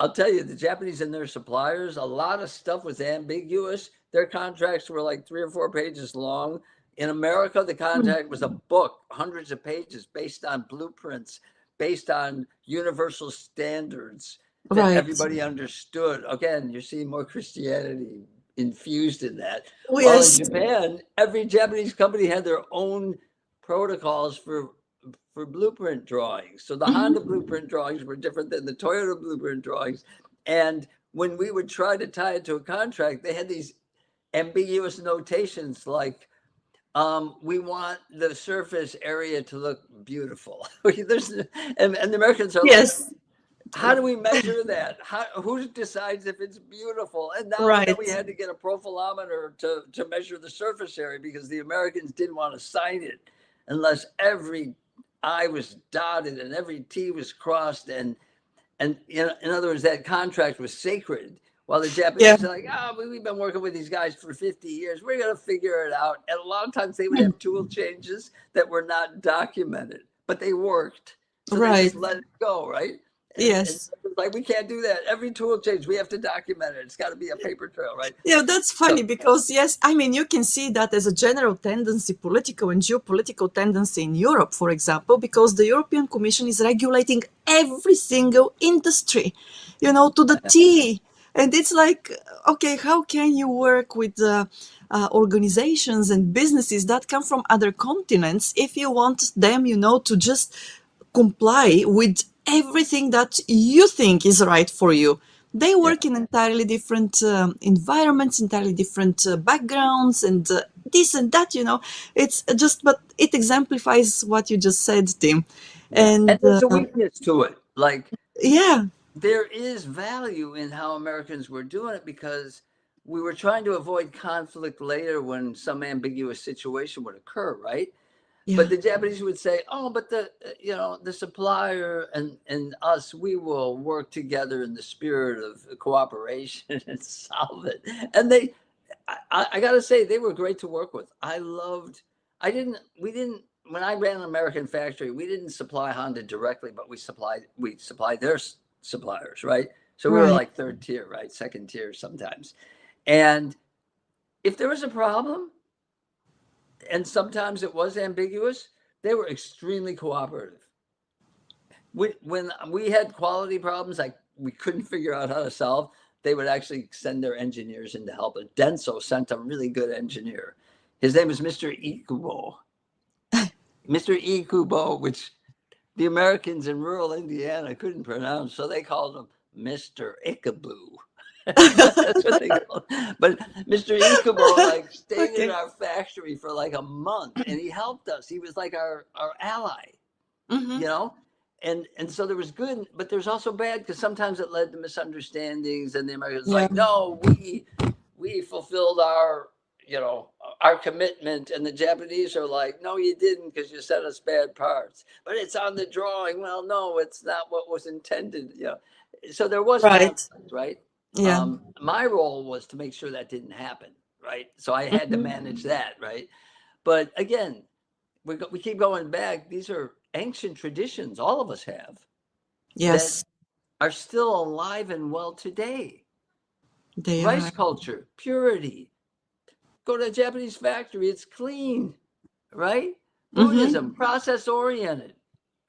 I'll tell you, the Japanese and their suppliers, a lot of stuff was ambiguous. Their contracts were like 3 or 4 pages long. In America, the contract was a book, hundreds of pages, based on blueprints, based on universal standards that Right. everybody understood. Again, you're seeing more Christianity infused in that. Oh, While in yes. Japan, every Japanese company had their own protocols for blueprint drawings. So the Mm-hmm. Honda blueprint drawings were different than the Toyota blueprint drawings. And when we would try to tie it to a contract, they had these ambiguous notations like, we want the surface area to look beautiful. And the Americans are like, Yes. how do we measure that? Who decides if it's beautiful? And now then Right. we had to get a profilometer to measure the surface area, because the Americans didn't want to sign it unless every I was dotted and every T was crossed. And in other words, that contract was sacred. While the Yeah. Japanese are like, we've been working with these guys for 50 years. We're going to figure it out. And a lot of times they would have tool changes that were not documented, but they worked. So they Right. just let it go, right? And Yes. like, we can't do that. Every tool change, we have to document it. It's got to be a paper trail, right? Yeah, that's So funny because, yes, I mean, you can see that as a general tendency, political and geopolitical tendency in Europe, for example, because the European Commission is regulating every single industry, to the T. And it's like, okay, how can you work with organizations and businesses that come from other continents if you want them, to just comply with everything that you think is right for you? They yeah, work in entirely different environments, entirely different backgrounds, and this and that. It's just, but it exemplifies what you just said, Tim. yeah. And And there's a weakness to it. Like, yeah, there is value in how Americans were doing it, because we were trying to avoid conflict later when some ambiguous situation would occur, right? But yeah, the Japanese would say, "Oh, but the supplier and us, we will work together in the spirit of cooperation and solve it." And I got to say, they were great to work with. I loved. We didn't. When I ran an American factory, we didn't supply Honda directly, but we supplied their suppliers, right? So we were right, like third tier, right? Second tier sometimes. And if there was a problem, and sometimes it was ambiguous, they were extremely cooperative. When we had quality problems, like we couldn't figure out how to solve, they would actually send their engineers in to help. And Denso sent a really good engineer. His name is Mr. Ikubo. Mr. Ikubo, which the Americans in rural Indiana couldn't pronounce, so they called him Mr. Ikaboo. That's what they called him. But Mr. Ikubo like stayed in Okay. our factory for like a month, and he helped us. He was like our ally, Mm-hmm. you know. And so there was good, but there's also bad because sometimes it led to misunderstandings, and the Americans Yeah. like, no, we fulfilled our our commitment, and the Japanese are like, no, you didn't because you sent us bad parts, but it's on the drawing. Well, no, it's not what was intended. So there was Right. conflict, right? Yeah. My role was to make sure that didn't happen, right? So I had to Mm-hmm. manage that, right? But again, we keep going back. These are ancient traditions all of us have that Yes, are still alive and well today. they Rice are. culture, purity. Go to a Japanese factory, it's clean, right? Mm-hmm. Buddhism, process oriented,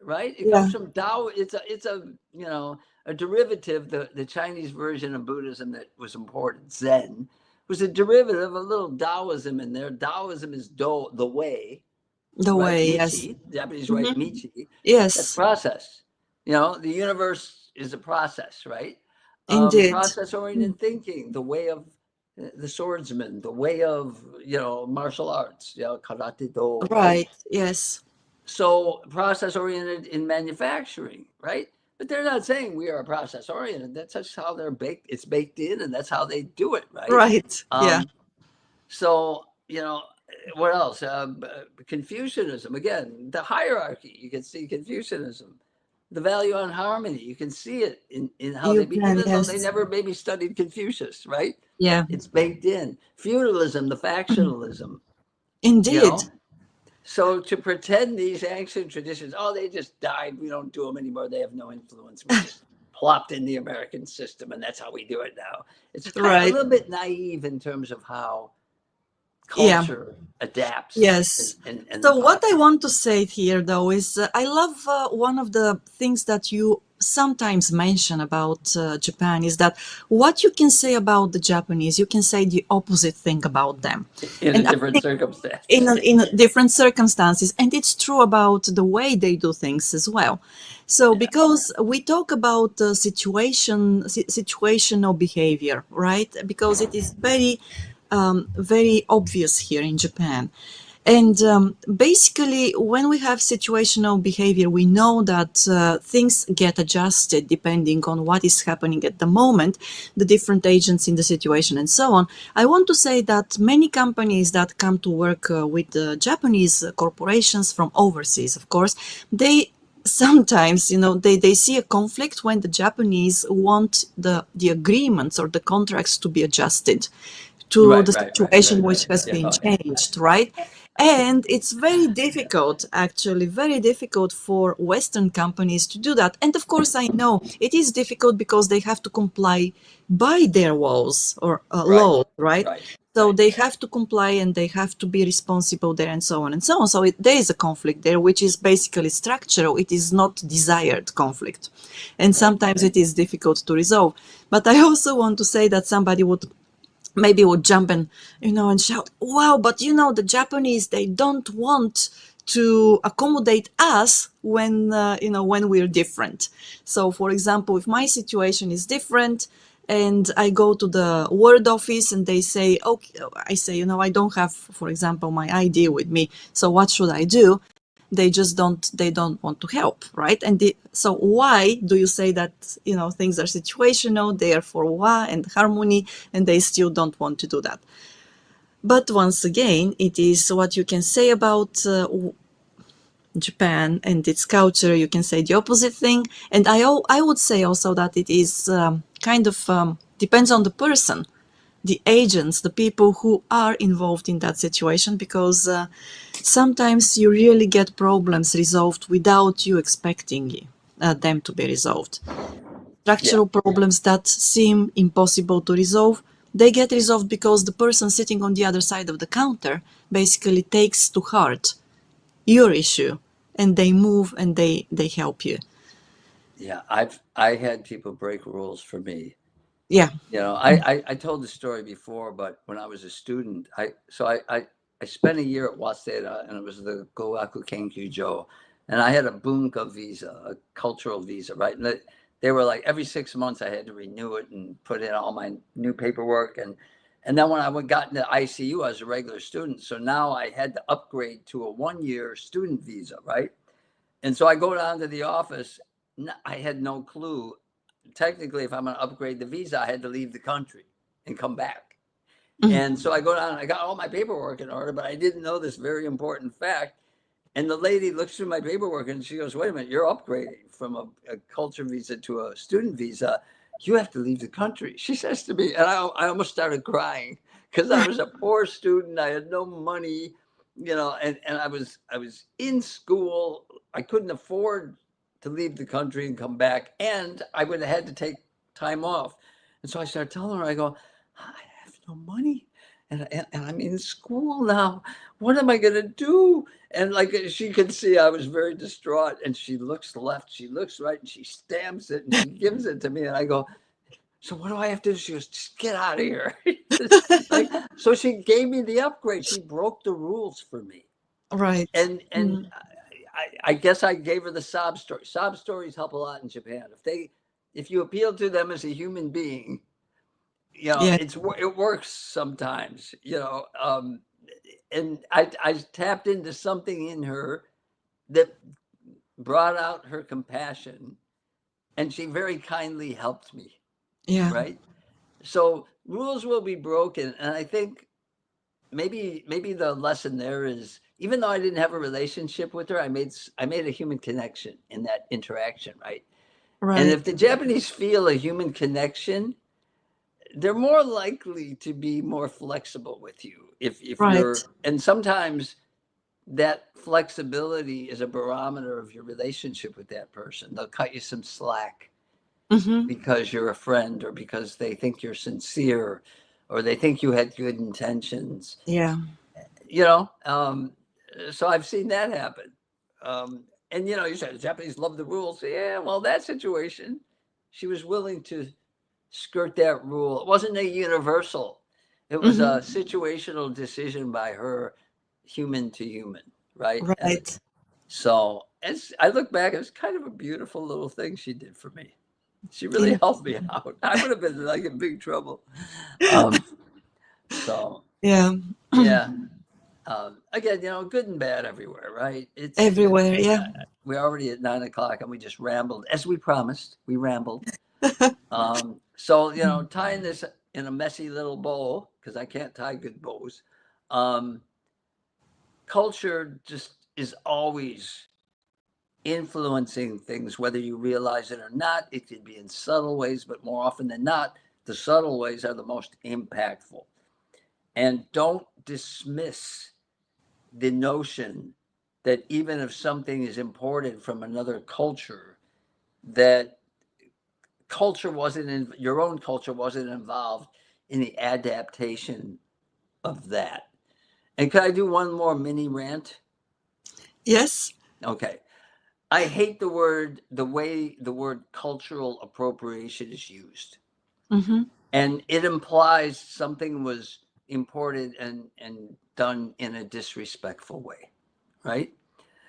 right? It Yeah. comes from Tao. It's a a derivative. The Chinese version of Buddhism that was important, Zen, was a derivative of a little Taoism in there. Taoism is the way, The right? way, yes. Michi, the Japanese write Mm-hmm. Michi. That's Yes, process. The universe is a process, right? indeed. Process Mm. oriented thinking, the way of the swordsman, the way of martial arts, karate do, right? Right, yes. So process oriented in manufacturing, right? But they're not saying we are process oriented. That's just how they're baked. It's baked in, and that's how they do it, right? Right, yeah. Um, so, what else? Confucianism, again, the hierarchy. You can see Confucianism, the value on harmony. You can see it in how You they be, can, even though they yes. never maybe studied Confucius, right? Yeah. It's baked in. Feudalism, the factionalism, you Indeed. know. So to pretend these ancient traditions, oh, they just died. We don't do them anymore. They have no influence. We just plopped in the American system, and that's how we do it now. It's kind of a Right. little bit naive in terms of how Yeah. culture adapts Yes. and the So what I populace. want to say here, though, is I love one of the things that you sometimes mention about Japan is that what you can say about the Japanese, you can say the opposite thing about them. In a And I different think circumstance. in different circumstances, and it's true about the way they do things as well. So Yeah. because we talk about situational behavior, right? Because it is very obvious here in Japan. And basically, when we have situational behavior, we know that things get adjusted depending on what is happening at the moment, the different agents in the situation, and so on. I want to say that many companies that come to work with Japanese corporations from overseas, of course, they sometimes they see a conflict when the Japanese want the agreements or the contracts to be adjusted to Right, the right, right, situation right, which right. has Yeah, been oh, yeah. changed, right? And it's very difficult, actually, very difficult for Western companies to do that. And of course, I know it is difficult because they have to comply by their laws or Right, laws, right? right, So right, they have to comply and they have to be responsible there and so on and so on. So there is a conflict there, which is basically structural. It is not desired conflict. And right. sometimes it is difficult to resolve. But I also want to say that somebody would jump and and shout, wow, but the Japanese, they don't want to accommodate us when when we're different. So for example, if my situation is different and I go to the word office and they say, okay, I say, I don't have, for example, my ID with me, so what should I do? They don't want to help, right? And so why do you say that things are situational, they are for wa and harmony, and they still don't want to do that? But once again, it is what you can say about Japan and its culture. You can say the opposite thing, and I would say also that it is kind of depends on the person, the agents, the people who are involved in that situation, because sometimes you really get problems resolved without you expecting them to be resolved. Yeah, Structural problems that seem impossible to resolve, they get resolved because the person sitting on the other side of the counter basically takes to heart your issue, and they move and they help you. Yeah, I had people break rules for me. Yeah. You know, I told the story before, but when I was a student, I spent a year at Waseda, and it was the Goaku Kenkyujo, and I had a bunka visa, a cultural visa, right? And they were like every 6 months I had to renew it and put in all my new paperwork, and then when I got into ICU, I was a regular student, so now I had to upgrade to a 1 year student visa, right? And so I go down to the office. I had no clue. Technically, if I'm going to upgrade the visa, I had to leave the country and come back. Mhm. And so I go down, I got all my paperwork in order, but I didn't know this very important fact. And the lady looks through my paperwork and she goes, "Wait a minute, you're upgrading from a culture visa to a student visa. You have to leave the country." She says to me, and I almost started crying because I was a poor student. I had no money, and I was in school. I couldn't afford to leave the country and come back, and I would have had to take time off. And so I started telling her, I go, "I have no money, and I'm in school now. What am I going to do?" And like she could see, I was very distraught. And she looks left, she looks right, and she stamps it and she gives it to me. And I go, "So what do I have to do?" She goes, "Just get out of here." Like, so she gave me the upgrade. She broke the rules for me. Right. And Mm. I guess I gave her the sob story. Sob stories help a lot in Japan. If you appeal to them as a human being, Yeah. it works sometimes, and I tapped into something in her that brought out her compassion, and she very kindly helped me, Yeah. right? So rules will be broken, and I think maybe the lesson there is, even though I didn't have a relationship with her, I made a human connection in that interaction, right? And if Right. the Japanese feel a human connection, they're more likely to be more flexible with you if Right. you're, and sometimes that flexibility is a barometer of your relationship with that person. They'll cut you some slack Mm-hmm. because you're a friend, or because they think you're sincere, or they think you had good intentions, Yeah. you know um, so I've seen that happen. And you said the Japanese love the rules. Yeah, well, that situation, she was willing to skirt that rule. It wasn't a universal. It was a Mm-hmm. situational decision by her, human to human, right? And Right. so as I look back, it was kind of a beautiful little thing she did for me. She really Yeah. helped me out. I would have been like in big trouble. Um, so Yeah. yeah. Again, good and bad everywhere, right? Everywhere. Yeah. We're already at 9 o'clock and we just rambled as we promised. We rambled. So, tying this in a messy little bow, because I can't tie good bows. Um, Culture just is always influencing things, whether you realize it or not. It can be in subtle ways, but more often than not, the subtle ways are the most impactful. And don't dismiss the notion that even if something is imported from another culture, that your own culture wasn't involved in the adaptation of that. And could I do one more mini rant? Yes. Okay. I hate the way the word cultural appropriation is used. Mm-hmm. And it implies something was imported and done in a disrespectful way, right?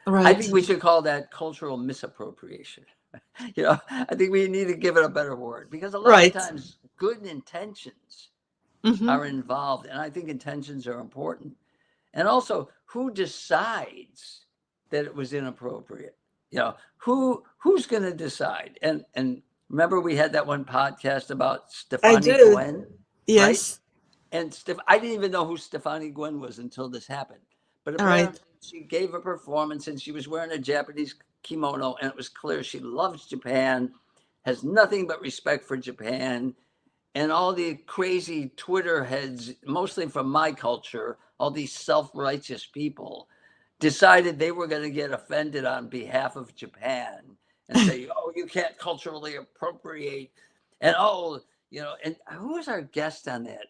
I think Right. we should call that cultural misappropriation. I think we need to give it a better word, because a lot of Right. times good intentions Mm-hmm. are involved, and I think intentions are important. And also, who decides that it was inappropriate? Who's going to decide? And remember, we had that one podcast about I Stefani do. Gwen, right? Yes. And I didn't even know who Stefani Gwen was until this happened. But All right. apparently, she gave a performance and she was wearing a Japanese kimono, and it was clear she loves Japan, has nothing but respect for Japan. And all the crazy Twitter heads, mostly from my culture, all these self righteous people, decided they were going to get offended on behalf of Japan and say, "Oh, you can't culturally appropriate." And and who was our guest on that?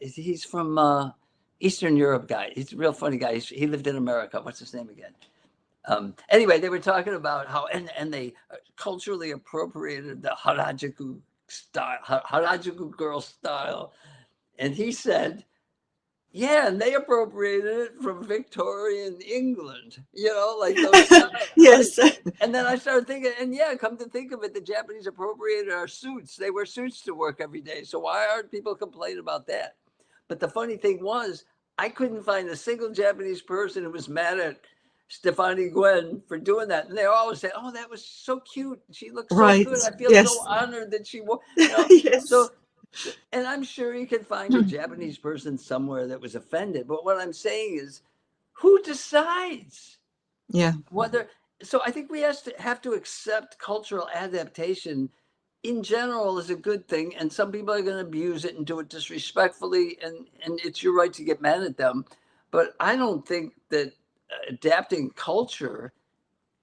he's from Eastern Europe guy. He's a real funny guy. He lived in America. What's his name again? Anyway, they were talking about how and they culturally appropriated the Harajuku style, Harajuku girl style, and he said, "Yeah, and they appropriated it from Victorian England, like those styles." Yes. And then I started thinking, and yeah, come to think of it, the Japanese appropriated our suits. They wear suits to work every day. So why aren't people complaining about that? But the funny thing was, I couldn't find a single Japanese person who was mad at Stefani Gwen for doing that. And they always say, "Oh, that was so cute. She looked so Right. good. I feel so Yes. honored that she wore." Yes. So, and I'm sure you can find a Japanese person somewhere that was offended. But what I'm saying is, who decides Yeah. whether? So I think we have to accept cultural adaptation in general is a good thing, and some people are going to abuse it and do it disrespectfully, and it's your right to get mad at them. But I don't think that adapting culture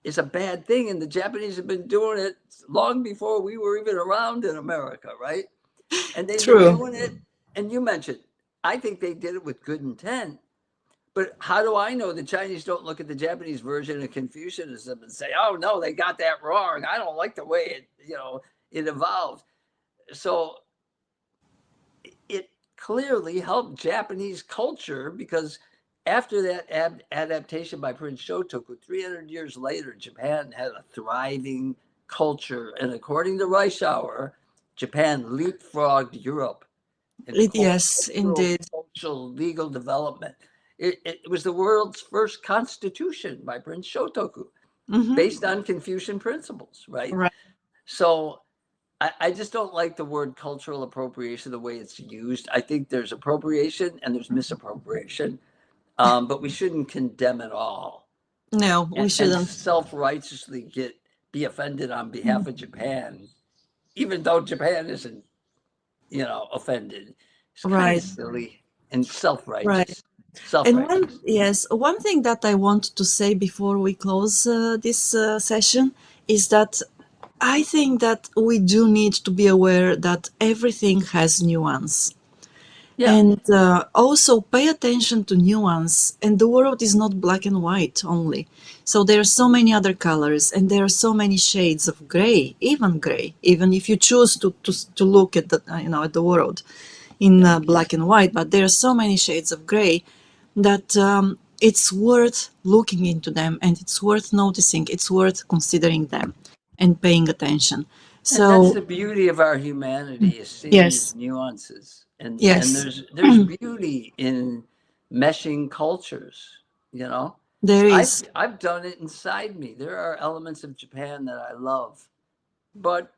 is a bad thing, and the Japanese have been doing it long before we were even around in America, right? And they've been True. doing it. And you mentioned, I think they did it with good intent. But how do I know the Chinese don't look at the Japanese version of Confucianism and say, "Oh no, they got that wrong. I don't like the way it evolved." So it clearly helped Japanese culture because after that adaptation by Prince Shotoku, 300 years later, Japan had a thriving culture. And according to Reischauer, Japan leapfrogged Europe in Yes, cultural, indeed. social, legal development. It was the world's first constitution by Prince Shotoku, Hmm. based on Confucian principles, right? Right. So I just don't like the word cultural appropriation the way it's used. I think there's appropriation and there's misappropriation, but we shouldn't condemn it all No, we and shouldn't. self-righteously be offended on behalf of Japan, even though Japan isn't, offended. It's kind of Right. silly and Right. self-righteous. And Self-righteous. one thing that I want to say before we close this session is that I think that we do need to be aware that everything has nuance. Yeah. And also pay attention to nuance. And the world is not black and white only. So there are so many other colors and there are so many shades of gray, even if you choose to look at at the world in Yeah. black and white. But there are so many shades of gray that it's worth looking into them and it's worth noticing. It's worth considering them and paying attention. And that's So the beauty of our humanity is seeing these yes, nuances. And yes, there's beauty in meshing cultures, you know. there I've is. I've done it inside me. There are elements of Japan that I love, but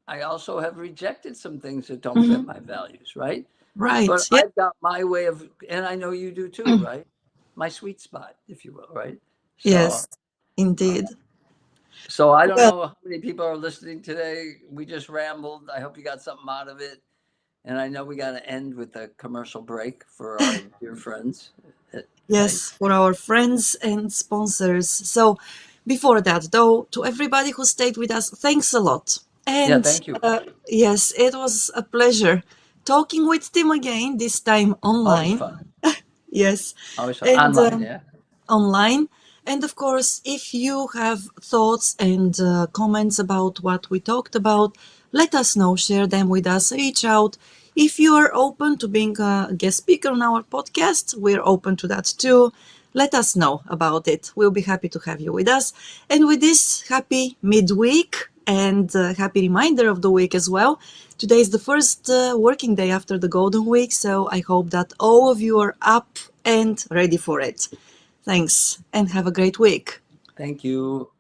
I also have rejected some things that don't fit Mhm. my values, right? But Right. Yeah. I've got my way of, and I know you do too, right? My sweet spot, if you will, right? So, Yes, indeed. so I don't Well, know how many people are listening today. We just rambled. I hope you got something out of it. And I know we got to end with a commercial break for our dear friends, right? yes, for our friends and sponsors. So, before that, though, to everybody who stayed with us, thanks a lot. Yeah, And thank you. yes, it was a pleasure talking with Tim again, this time Always online. fun. Yes, Always fun. and Online, yeah. online. And of course, if you have thoughts and comments about what we talked about, let us know, share them with us, reach out. If you are open to being a guest speaker on our podcast, we're open to that too. Let us know about it. We'll be happy to have you with us. And with this happy midweek and happy reminder of the week as well. Today is the first working day after the Golden Week, so I hope that all of you are up and ready for it. Thanks and have a great week. Thank you.